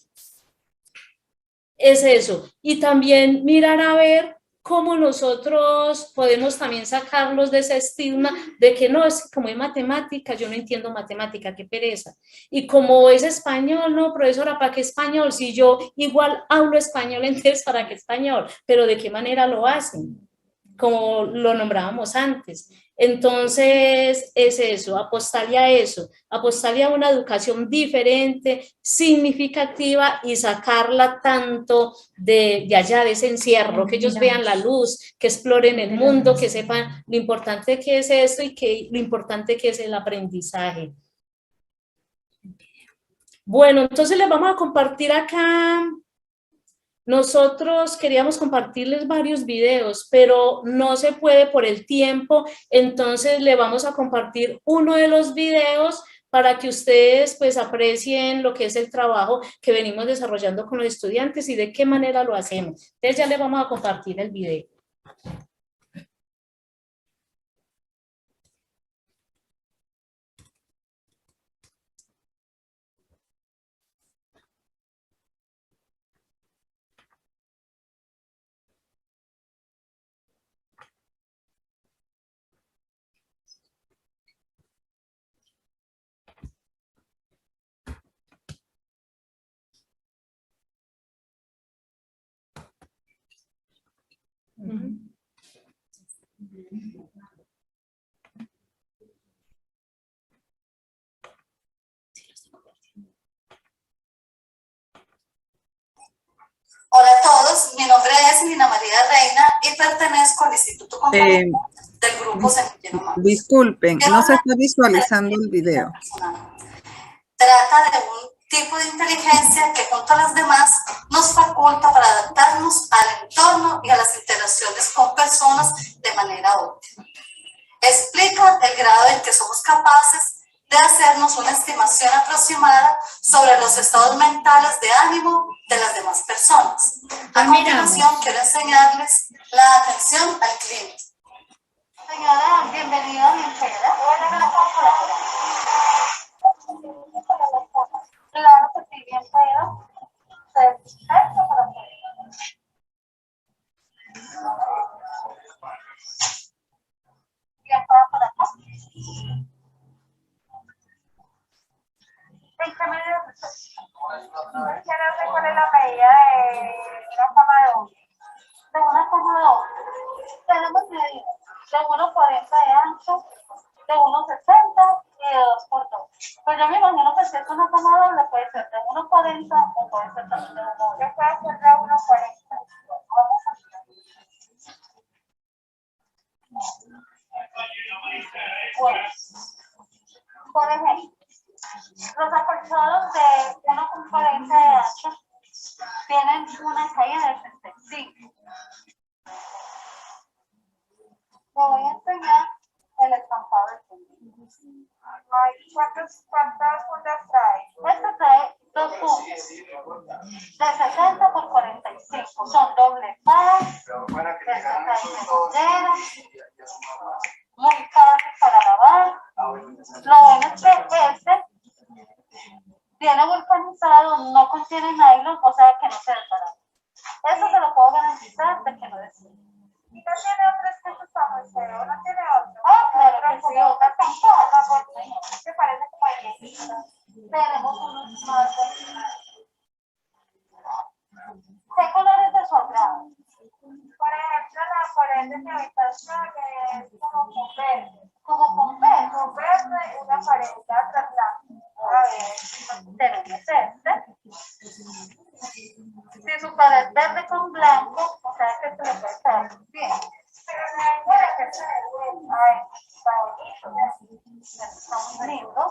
Es eso. Y también mirar a ver cómo nosotros podemos también sacarlos de ese estigma de que no, es como es matemática, yo no entiendo matemática, qué pereza. Y como es español, no, profesora, ¿para qué español? Si yo igual hablo español, entonces, ¿para qué español? Pero ¿de qué manera lo hacen? Como lo nombrábamos antes. Entonces, es eso, apostarle a eso, apostarle a una educación diferente, significativa y sacarla tanto de allá, de ese encierro, que ellos vean la luz, que exploren el mundo, que sepan lo importante que es esto y que lo importante que es el aprendizaje. Bueno, entonces les vamos a compartir acá. Nosotros queríamos compartirles varios videos, pero no se puede por el tiempo, entonces le vamos a compartir uno de los videos para que ustedes pues aprecien lo que es el trabajo que venimos desarrollando con los estudiantes y de qué manera lo hacemos. Entonces ya les vamos a compartir el video. Hola a todos, mi nombre es Lina María Reina y pertenezco al Instituto Confamiliar del Grupo Semillero Max. Disculpen, no se está visualizando el video. Trata de un tipo de inteligencia que junto a las demás nos faculta para adaptarnos al entorno y a las interacciones con personas de manera óptima. Explica el grado en que somos capaces de hacernos una estimación aproximada sobre los estados mentales de ánimo de las demás personas. A continuación, quiero enseñarles la atención al cliente. Señora, bienvenida a mi empresa. Claro que sí, bien puedo. Perfecto para poder. Bien, para por acá. Quiero ver cuál es la medida de una cama de hombre. De una cama de hombre. Tenemos medidas de 1,40 de ancho, de 1,60 y de 2x2. Pues yo me imagino que si es una cama doble puede ser de 1,40 o puede ser también de 1,40. Yo puedo hacer de 1,40. Vamos a ver. Pues, por ejemplo, los acolchados de 1,40 de ancho tienen una caída de 65. Te voy a enseñar el el estampado del fondo. ¿Cuántas fundas trae? Esta trae 2 fundas de 60 por 45, son doble faz, esta trae medallera, muy fácil para lavar. Lo bueno es que este viene vulcanizado, no contiene nylon, o sea que no se desbarata. Eso se lo puedo garantizar de que no desbarata. ¿Y no tiene otro espejo como este? ¿O no tiene otro? Ah, claro que sí, otra tampoco. ¿Te parece como el tenemos unos más. ¿Qué colores de su agrado? Por ejemplo, la pared de mi habitación es como con verde. Como con verde. Con verde, una pared de atrás blanca. A ver, tenemos este. Si su pared es verde con blanco, o sea que se lo puede estar bien. Pero no hay mira que se ve. Ay, está bonito. Está muy lindo.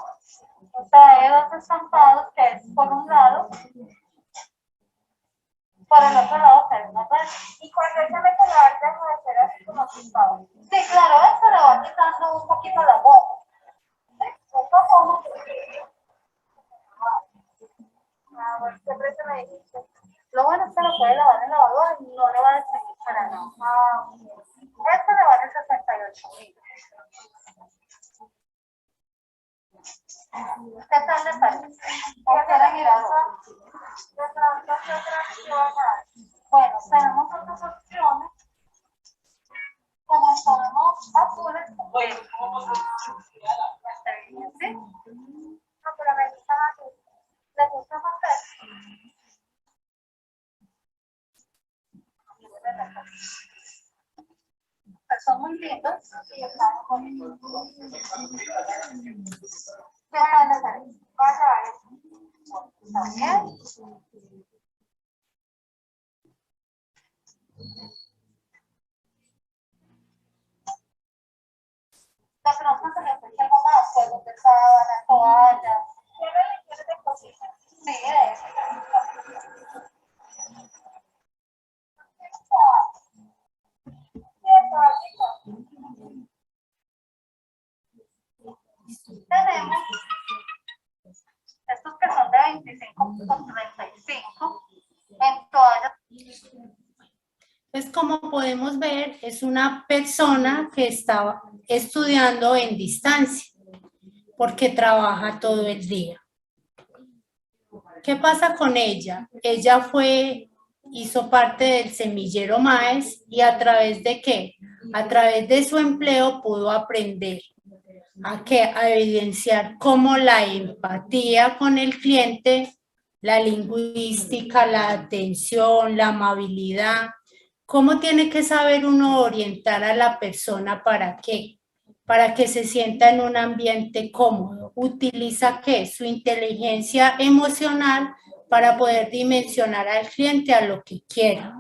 Trae 2 estampados, que es por un lado. Por el otro lado trae una verde. Y cuando ella mete la verde, deja de ser así como pintado. Sí, claro, esto le va quitando un poquito la goma. Un poco. Ah, bueno, siempre se me dice. Lo bueno es que lo puede lavar en la lavadora y no le va a destruir para nada. Ah, este le vale 68.000. ¿Qué tal le parece? ¿O quiere mirar? Bueno, tenemos otras opciones. Como somos azules, bueno, ¿sí? No, pero me gusta más. ¿Le gusta más esto? Son muy lindos y están bonitos. ¿Qué tal les parece? ¿Está bien? De pronto se le ofrece algo más, juegos de sábana, toallas. ¿Quiere lecciones de cocina? Sí, eso. Tenemos estos que son de 25 por 35 en toallas. Pues como podemos ver, es una persona que está estudiando en distancia porque trabaja todo el día. ¿Qué pasa con ella? Ella hizo parte del semillero MAES y a través de ¿qué? A través de su empleo pudo aprender a evidenciar cómo la empatía con el cliente, la lingüística, la atención, la amabilidad, cómo tiene que saber uno orientar a la persona para qué, para que se sienta en un ambiente cómodo. Utiliza ¿qué? Su inteligencia emocional para poder dimensionar al cliente a lo que quiera.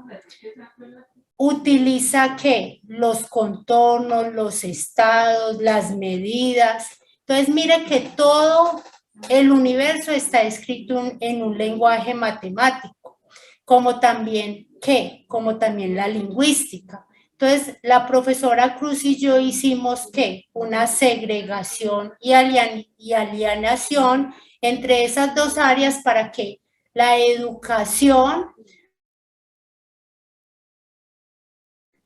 Utiliza ¿qué? Los contornos, los estados, las medidas. Entonces mire que todo el universo está escrito en un lenguaje matemático, como también ¿qué? Como también la lingüística. Entonces la profesora Cruz y yo hicimos ¿qué? Una segregación y alienación entre esas dos áreas para que la educación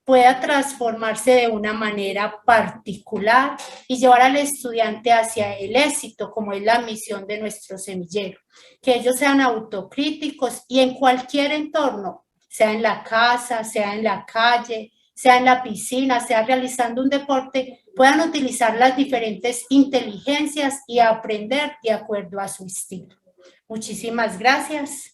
pueda transformarse de una manera particular y llevar al estudiante hacia el éxito, como es la misión de nuestro semillero. Que ellos sean autocríticos y en cualquier entorno, sea en la casa, sea en la calle, sea en la piscina, sea realizando un deporte, puedan utilizar las diferentes inteligencias y aprender de acuerdo a su estilo. Muchísimas gracias.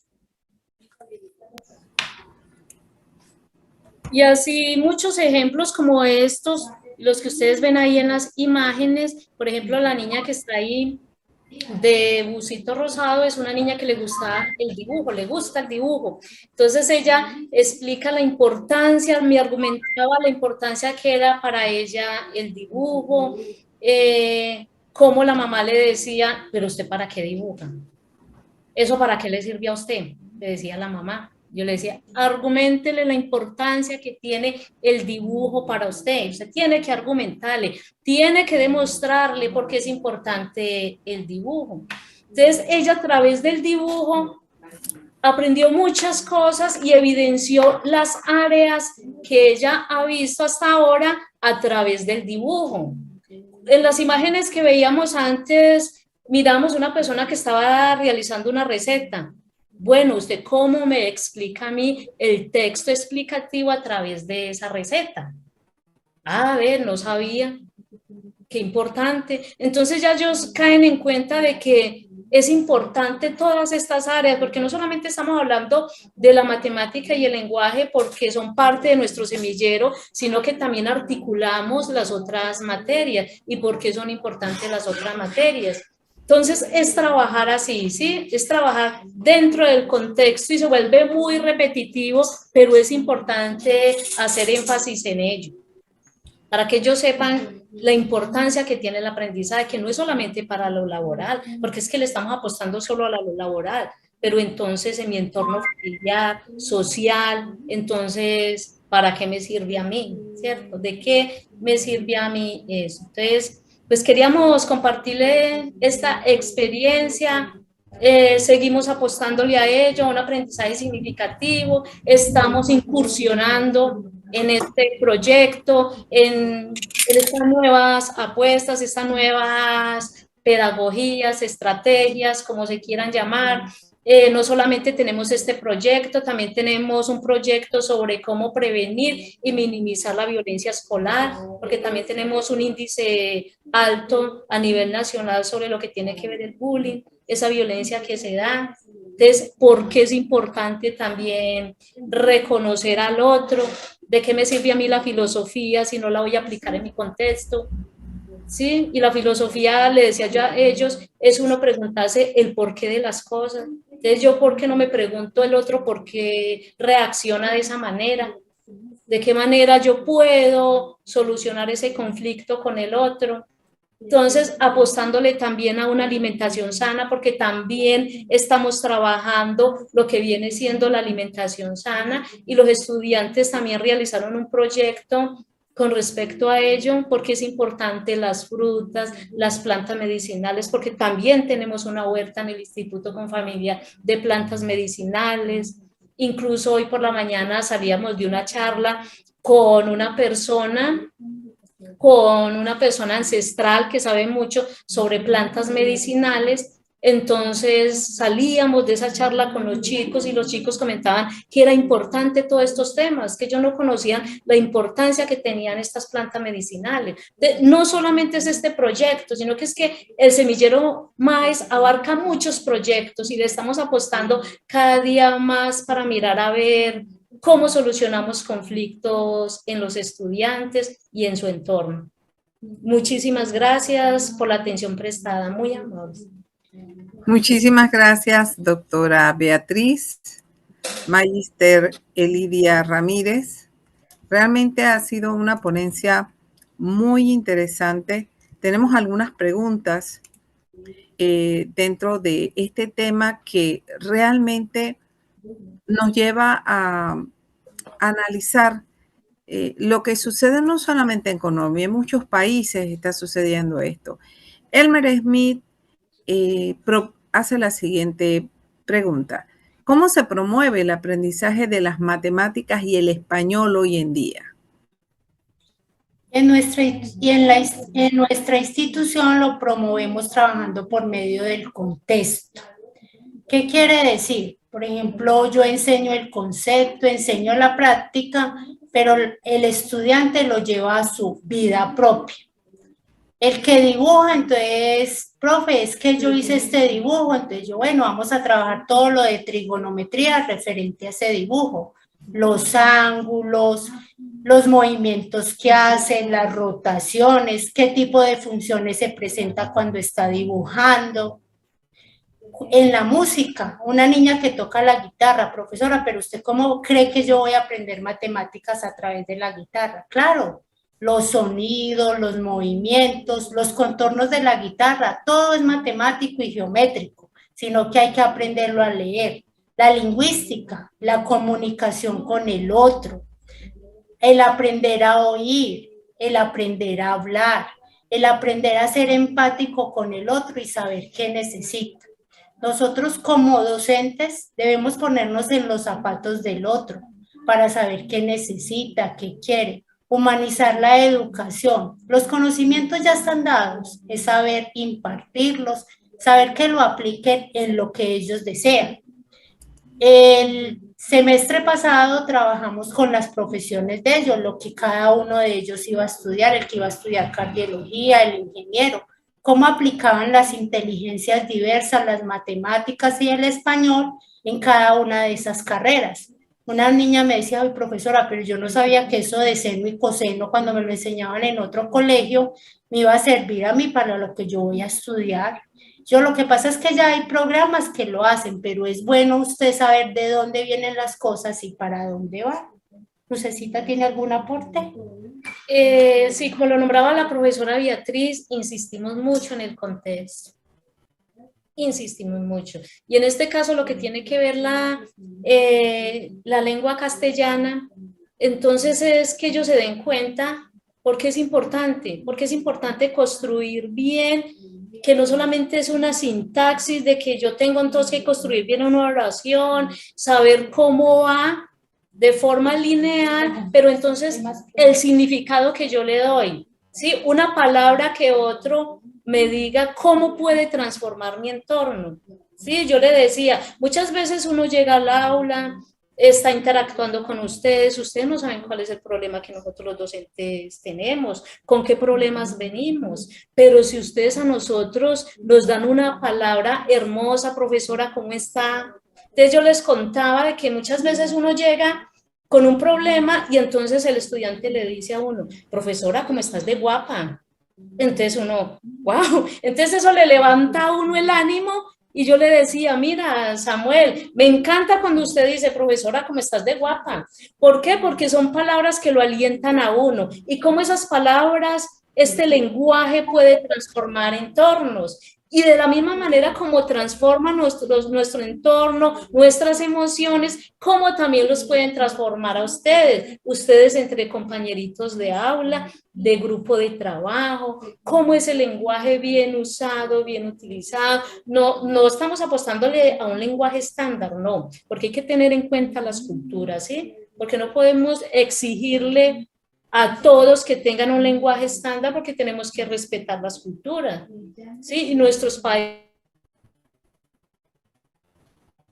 Y así muchos ejemplos como estos, los que ustedes ven ahí en las imágenes. Por ejemplo, la niña que está ahí de busito rosado es una niña que le gusta el dibujo, le gusta el dibujo. Entonces ella explica la importancia, me argumentaba la importancia que era para ella el dibujo, cómo la mamá le decía, pero usted ¿para qué dibuja? ¿Eso para qué le sirve a usted? Le decía la mamá. Yo le decía, arguméntele la importancia que tiene el dibujo para usted. Usted tiene que argumentarle, tiene que demostrarle por qué es importante el dibujo. Entonces, ella a través del dibujo aprendió muchas cosas y evidenció las áreas que ella ha visto hasta ahora a través del dibujo. En las imágenes que veíamos antes, miramos una persona que estaba realizando una receta. Bueno, ¿usted cómo me explica a mí el texto explicativo a través de esa receta? A ver, no sabía. Qué importante. Entonces ya ellos caen en cuenta de que es importante todas estas áreas, porque no solamente estamos hablando de la matemática y el lenguaje porque son parte de nuestro semillero, sino que también articulamos las otras materias y por qué son importantes las otras materias. Entonces es trabajar así, ¿sí? Es trabajar dentro del contexto y se vuelve muy repetitivo, pero es importante hacer énfasis en ello, para que ellos sepan la importancia que tiene el aprendizaje, que no es solamente para lo laboral, porque es que le estamos apostando solo a lo laboral, pero entonces en mi entorno familiar, social, entonces, ¿para qué me sirve a mí? ¿Cierto? ¿De qué me sirve a mí eso? Entonces, pues queríamos compartirle esta experiencia. Seguimos apostándole a ello, a un aprendizaje significativo, estamos incursionando en este proyecto, en estas nuevas apuestas, estas nuevas pedagogías, estrategias, como se quieran llamar. No solamente tenemos este proyecto, también tenemos un proyecto sobre cómo prevenir y minimizar la violencia escolar, porque también tenemos un índice alto a nivel nacional sobre lo que tiene que ver el bullying, esa violencia que se da. Entonces, ¿por qué es importante también reconocer al otro? ¿De qué me sirve a mí la filosofía si no la voy a aplicar en mi contexto? ¿Sí? Y la filosofía, le decía yo a ellos, es uno preguntarse el porqué de las cosas. Entonces, yo, ¿por qué no me pregunto el otro por qué reacciona de esa manera? ¿De qué manera yo puedo solucionar ese conflicto con el otro? Entonces, apostándole también a una alimentación sana, porque también estamos trabajando lo que viene siendo la alimentación sana, y los estudiantes también realizaron un proyecto con respecto a ello, porque es importante las frutas, las plantas medicinales, porque también tenemos una huerta en el Instituto Confamiliar de plantas medicinales. Incluso hoy por la mañana salíamos de una charla con una persona ancestral que sabe mucho sobre plantas medicinales. Entonces salíamos de esa charla con los chicos y los chicos comentaban que era importante todos estos temas, que ellos no conocían la importancia que tenían estas plantas medicinales. No solamente es este proyecto, sino que es que el semillero MAES abarca muchos proyectos y le estamos apostando cada día más para mirar a ver cómo solucionamos conflictos en los estudiantes y en su entorno. Muchísimas gracias por la atención prestada, muy amables. Muchísimas gracias, doctora Beatriz, Magíster Elidia Ramírez. Realmente ha sido una ponencia muy interesante. Tenemos algunas preguntas dentro de este tema que realmente nos lleva a analizar lo que sucede no solamente en Colombia, en muchos países está sucediendo esto. Elmer Smith hace la siguiente pregunta. ¿Cómo se promueve el aprendizaje de las matemáticas y el español hoy en día? En nuestra institución lo promovemos trabajando por medio del contexto. ¿Qué quiere decir? Por ejemplo, yo enseño el concepto, enseño la práctica, pero el estudiante lo lleva a su vida propia. El que dibuja, entonces, profe, es que yo hice este dibujo, entonces yo, bueno, vamos a trabajar todo lo de trigonometría referente a ese dibujo, los ángulos, los movimientos que hacen, las rotaciones, qué tipo de funciones se presenta cuando está dibujando. En la música, una niña que toca la guitarra, profesora, pero ¿usted cómo cree que yo voy a aprender matemáticas a través de la guitarra? Claro, los sonidos, los movimientos, los contornos de la guitarra, todo es matemático y geométrico, sino que hay que aprenderlo a leer. la lingüística, la comunicación con el otro, el aprender a oír, el aprender a hablar, el aprender a ser empático con el otro y saber qué necesita. Nosotros como docentes debemos ponernos en los zapatos del otro para saber qué necesita, qué quiere. Humanizar la educación. Los conocimientos ya están dados, es saber impartirlos, saber que lo apliquen en lo que ellos desean. El semestre pasado trabajamos con las profesiones de ellos, lo que cada uno de ellos iba a estudiar, el que iba a estudiar cardiología, el ingeniero, cómo aplicaban las inteligencias diversas, las matemáticas y el español en cada una de esas carreras. Una niña me decía, ay, profesora, pero yo no sabía que eso de seno y coseno, cuando me lo enseñaban en otro colegio, me iba a servir a mí para lo que yo voy a estudiar. Yo lo que pasa es que ya hay programas que lo hacen, pero es bueno usted saber de dónde vienen las cosas y para dónde van. ¿Lucecita tiene algún aporte? Sí, como lo nombraba la profesora Beatriz, insistimos mucho en el contexto. Insistimos mucho. Y en este caso lo que tiene que ver la lengua castellana, entonces es que ellos se den cuenta porque es importante construir bien, que no solamente es una sintaxis de que yo tengo entonces que construir bien una oración, saber cómo va de forma lineal, pero entonces el significado que yo le doy, ¿sí? Una palabra que otro me diga cómo puede transformar mi entorno. Sí, yo le decía, muchas veces uno llega al aula, está interactuando con ustedes no saben cuál es el problema que nosotros los docentes tenemos, con qué problemas venimos, pero si ustedes a nosotros nos dan una palabra hermosa, profesora, ¿cómo está? Entonces yo les contaba de que muchas veces uno llega con un problema y entonces el estudiante le dice a uno, profesora, ¿cómo estás de guapa? Entonces uno, wow, entonces eso le levanta a uno el ánimo y yo le decía, mira, Samuel, me encanta cuando usted dice, profesora, ¿cómo estás de guapa? ¿Por qué? Porque son palabras que lo alientan a uno y cómo esas palabras, este lenguaje puede transformar entornos. Y de la misma manera como transforma nuestro entorno, nuestras emociones, como también los pueden transformar a ustedes entre compañeritos de aula, de grupo de trabajo, cómo es el lenguaje bien usado, bien utilizado. No estamos apostándole a un lenguaje estándar, no, porque hay que tener en cuenta las culturas, ¿sí? Porque no podemos exigirle a todos que tengan un lenguaje estándar porque tenemos que respetar las culturas, ¿sí? Y nuestros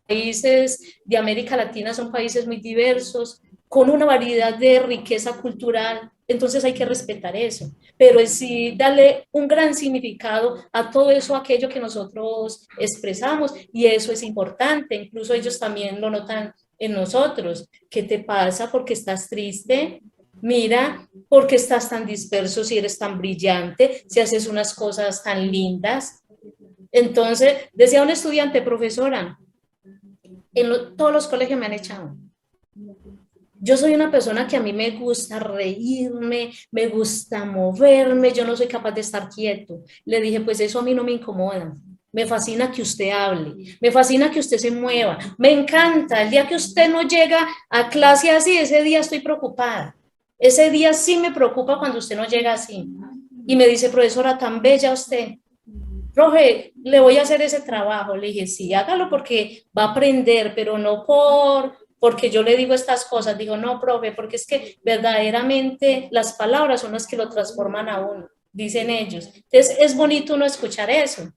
países de América Latina son países muy diversos, con una variedad de riqueza cultural, entonces hay que respetar eso, pero es sí darle un gran significado a todo eso, aquello que nosotros expresamos, y eso es importante, incluso ellos también lo notan en nosotros. ¿Qué te pasa? ¿Por qué estás triste? Mira, ¿por qué estás tan disperso si eres tan brillante, si haces unas cosas tan lindas? Entonces, decía un estudiante, profesora, todos los colegios me han echado. Yo soy una persona que a mí me gusta reírme, me gusta moverme, yo no soy capaz de estar quieto. Le dije, pues eso a mí no me incomoda. Me fascina que usted hable, me fascina que usted se mueva, me encanta. El día que usted no llega a clase así, ese día estoy preocupada. Ese día sí me preocupa cuando usted no llega así. Y me dice, profesora, tan bella usted. Profe, le voy a hacer ese trabajo. Le dije, sí, hágalo porque va a aprender, pero no porque yo le digo estas cosas. Digo, no, profe, porque es que verdaderamente las palabras son las que lo transforman a uno, dicen ellos. Entonces, es bonito uno escuchar eso.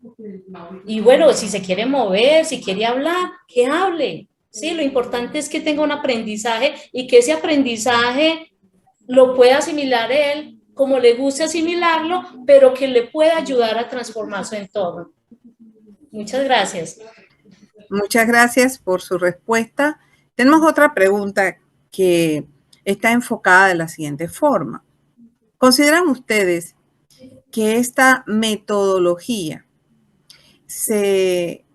Y bueno, si se quiere mover, si quiere hablar, que hable. Sí, lo importante es que tenga un aprendizaje y que ese aprendizaje lo pueda asimilar él como le guste asimilarlo, pero que le pueda ayudar a transformar su entorno. Muchas gracias. Muchas gracias por su respuesta. Tenemos otra pregunta que está enfocada de la siguiente forma. ¿Consideran ustedes que esta metodología se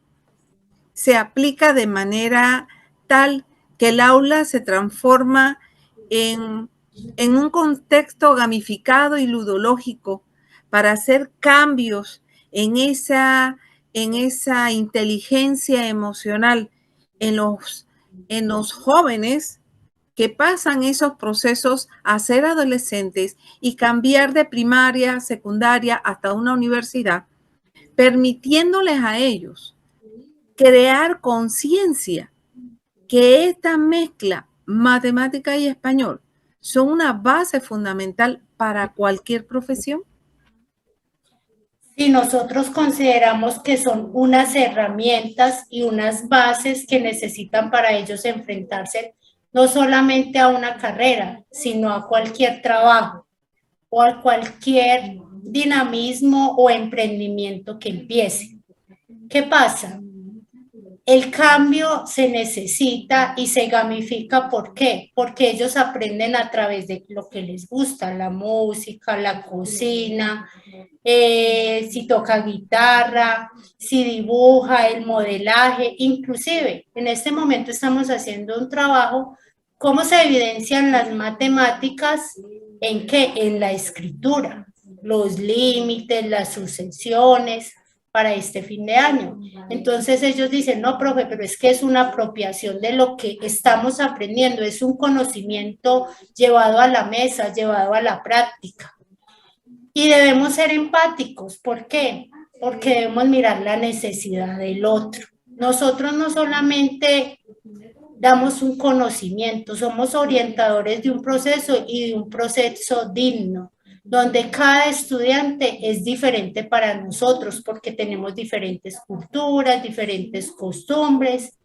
aplica de manera tal que el aula se transforma en un contexto gamificado y ludológico para hacer cambios en esa inteligencia emocional en los jóvenes que pasan esos procesos a ser adolescentes y cambiar de primaria, secundaria hasta una universidad, permitiéndoles a ellos crear conciencia que esta mezcla matemática y español son una base fundamental para cualquier profesión? Sí, nosotros consideramos que son unas herramientas y unas bases que necesitan para ellos enfrentarse no solamente a una carrera, sino a cualquier trabajo o a cualquier dinamismo o emprendimiento que empiece. ¿Qué pasa? El cambio se necesita y se gamifica. ¿Por qué? Porque ellos aprenden a través de lo que les gusta, la música, la cocina, si toca guitarra, si dibuja, el modelaje. Inclusive, en este momento estamos haciendo un trabajo, ¿cómo se evidencian las matemáticas? ¿En qué? En la escritura, los límites, las sucesiones para este fin de año. Entonces ellos dicen, no, profe, pero es que es una apropiación de lo que estamos aprendiendo, es un conocimiento llevado a la mesa, llevado a la práctica. Y debemos ser empáticos. ¿Por qué? Porque debemos mirar la necesidad del otro. Nosotros no solamente damos un conocimiento, somos orientadores de un proceso y de un proceso digno, donde cada estudiante es diferente para nosotros porque tenemos diferentes culturas, diferentes costumbres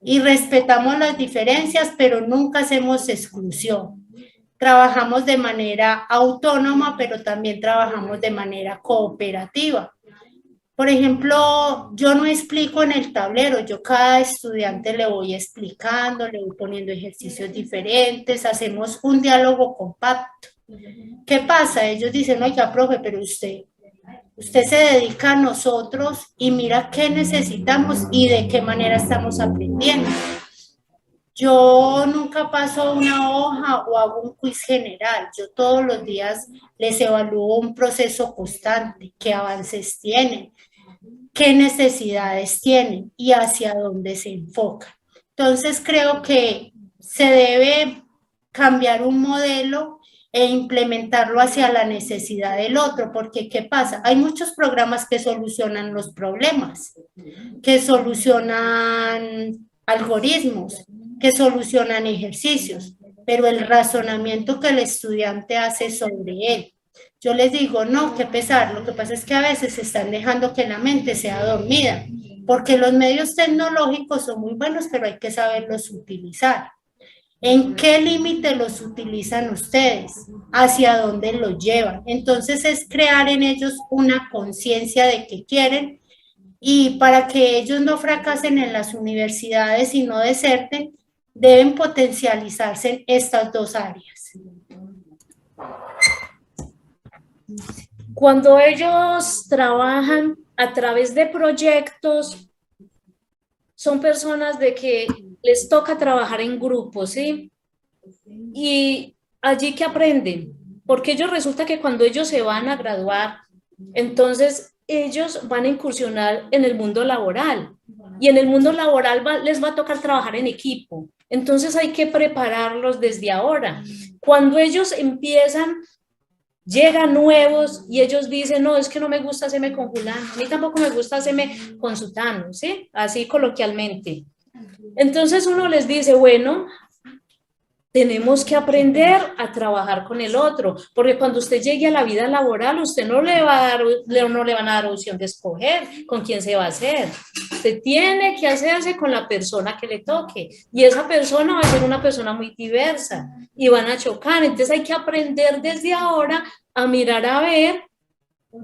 y respetamos las diferencias, pero nunca hacemos exclusión. Trabajamos de manera autónoma, pero también trabajamos de manera cooperativa. Por ejemplo, yo no explico en el tablero, yo cada estudiante le voy explicando, le voy poniendo ejercicios diferentes, hacemos un diálogo compacto. ¿Qué pasa? Ellos dicen, oiga, profe, pero usted se dedica a nosotros y mira qué necesitamos y de qué manera estamos aprendiendo. Yo nunca paso una hoja o hago un quiz general. Yo todos los días les evalúo un proceso constante, qué avances tienen, qué necesidades tienen y hacia dónde se enfocan. Entonces creo que se debe cambiar un modelo e implementarlo hacia la necesidad del otro, porque ¿qué pasa? Hay muchos programas que solucionan los problemas, que solucionan algoritmos, que solucionan ejercicios, pero el razonamiento que el estudiante hace sobre él. Yo les digo, no, qué pesar, lo que pasa es que a veces se están dejando que la mente sea dormida, porque los medios tecnológicos son muy buenos, pero hay que saberlos utilizar. ¿En qué límite los utilizan ustedes? ¿Hacia dónde los llevan? Entonces es crear en ellos una conciencia de qué quieren y para que ellos no fracasen en las universidades y no deserten, deben potencializarse en estas dos áreas. Cuando ellos trabajan a través de proyectos, son personas de que les toca trabajar en grupos, ¿sí? Y allí que aprenden, porque ellos resulta que cuando ellos se van a graduar, entonces ellos van a incursionar en el mundo laboral y en el mundo laboral les va a tocar trabajar en equipo. Entonces hay que prepararlos desde ahora. Cuando ellos empiezan, llegan nuevos y ellos dicen, no, es que no me gusta hacerme con fulano, a mí tampoco me gusta hacerme con sutano, ¿sí? Así coloquialmente. Entonces uno les dice, bueno, tenemos que aprender a trabajar con el otro, porque cuando usted llegue a la vida laboral, usted no le van a dar opción de escoger con quién se va a hacer. Usted tiene que hacerse con la persona que le toque, y esa persona va a ser una persona muy diversa, y van a chocar. Entonces hay que aprender desde ahora a mirar a ver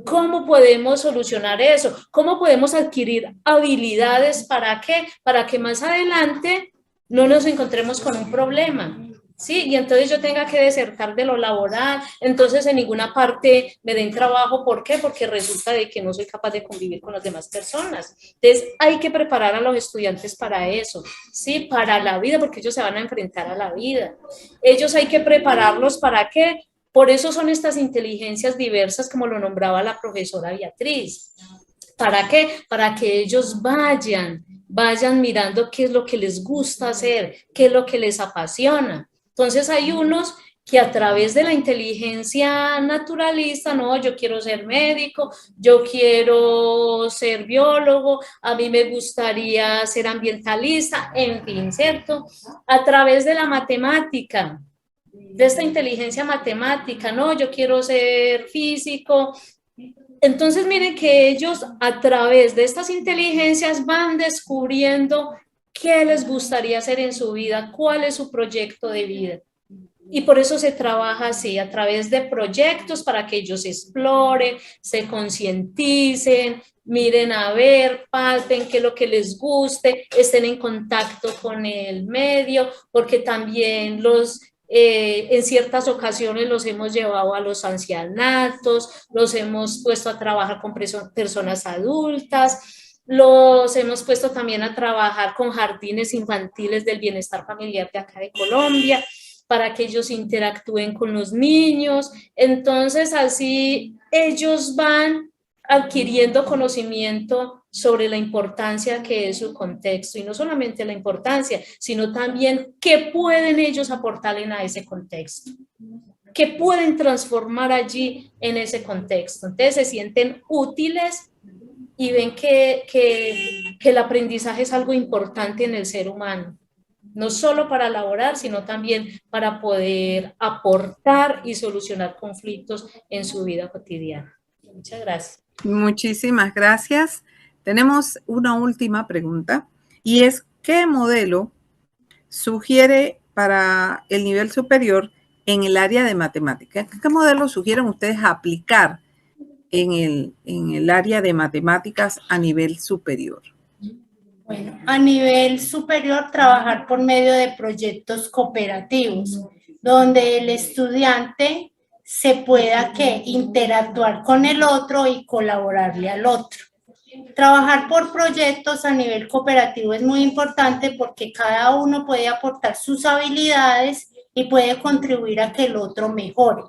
cómo podemos solucionar eso, cómo podemos adquirir habilidades, ¿para qué? Para que más adelante no nos encontremos con un problema. Sí, y entonces yo tenga que desertar de lo laboral, entonces en ninguna parte me den trabajo. ¿Por qué? Porque resulta de que no soy capaz de convivir con las demás personas. Entonces hay que preparar a los estudiantes para eso, sí, para la vida, porque ellos se van a enfrentar a la vida. Ellos hay que prepararlos ¿para qué? Por eso son estas inteligencias diversas, como lo nombraba la profesora Beatriz. ¿Para qué? Para que ellos vayan vayan mirando qué es lo que les gusta hacer, qué es lo que les apasiona. Entonces hay unos que a través de la inteligencia naturalista, no, yo quiero ser médico, yo quiero ser biólogo, a mí me gustaría ser ambientalista, en fin, ¿cierto? A través de la matemática, de esta inteligencia matemática, no, yo quiero ser físico. Entonces miren que ellos a través de estas inteligencias van descubriendo qué les gustaría hacer en su vida, cuál es su proyecto de vida. Y por eso se trabaja así, a través de proyectos para que ellos exploren, se concienticen, miren a ver, palpen qué es lo que les guste, estén en contacto con el medio, porque también en ciertas ocasiones los hemos llevado a los ancianatos, los hemos puesto a trabajar con personas adultas, los hemos puesto también a trabajar con jardines infantiles del bienestar familiar de acá de Colombia, para que ellos interactúen con los niños. Entonces, así ellos van adquiriendo conocimiento sobre la importancia que es su contexto, y no solamente la importancia, sino también qué pueden ellos aportarle a ese contexto, qué pueden transformar allí en ese contexto. Entonces, se sienten útiles y ven que el aprendizaje es algo importante en el ser humano, no solo para laborar, sino también para poder aportar y solucionar conflictos en su vida cotidiana. Muchas gracias. Muchísimas gracias. Tenemos una última pregunta y es, ¿qué modelo sugiere para el nivel superior en el área de matemáticas? ¿Qué modelo sugieren ustedes aplicar en el área de matemáticas a nivel superior? Bueno, a nivel superior, trabajar por medio de proyectos cooperativos, donde el estudiante se pueda interactuar con el otro y colaborarle al otro. Trabajar por proyectos a nivel cooperativo es muy importante porque cada uno puede aportar sus habilidades y puede contribuir a que el otro mejore.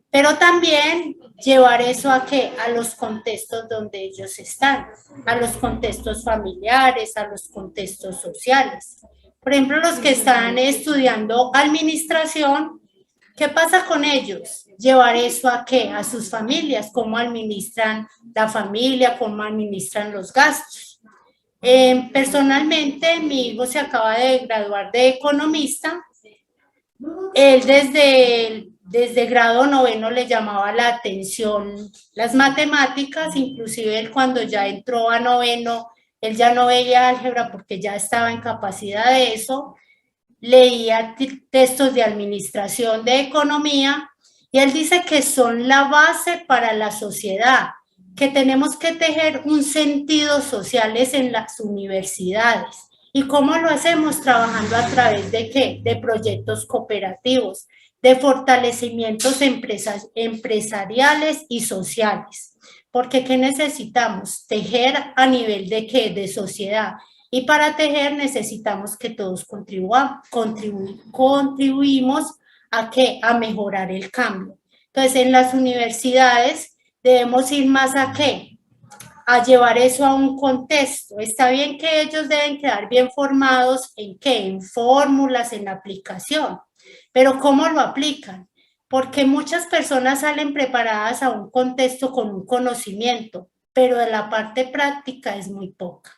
Pero también llevar eso a los contextos donde ellos están, a los contextos familiares, a los contextos sociales. Por ejemplo, los que están estudiando administración, ¿qué pasa con ellos? Llevar eso a sus familias, cómo administran la familia, cómo administran los gastos. Personalmente, mi hijo se acaba de graduar de economista. Él desde grado 9 le llamaba la atención las matemáticas, inclusive él cuando ya entró a 9, él ya no veía álgebra porque ya estaba en capacidad de eso, leía textos de administración, de economía, y él dice que son la base para la sociedad, que tenemos que tejer un sentido social en las universidades. ¿Y cómo lo hacemos? Trabajando a través de ¿qué? De proyectos cooperativos, de fortalecimientos empresariales y sociales. Porque ¿qué necesitamos? Tejer a nivel de ¿qué? De sociedad. Y para tejer necesitamos que todos contribuimos a ¿qué? A mejorar el cambio. Entonces, en las universidades debemos ir más a ¿qué? A llevar eso a un contexto. Está bien que ellos deben quedar bien formados en ¿qué? En fórmulas, en aplicación. Pero ¿cómo lo aplican? Porque muchas personas salen preparadas a un contexto con un conocimiento, pero de la parte práctica es muy poca.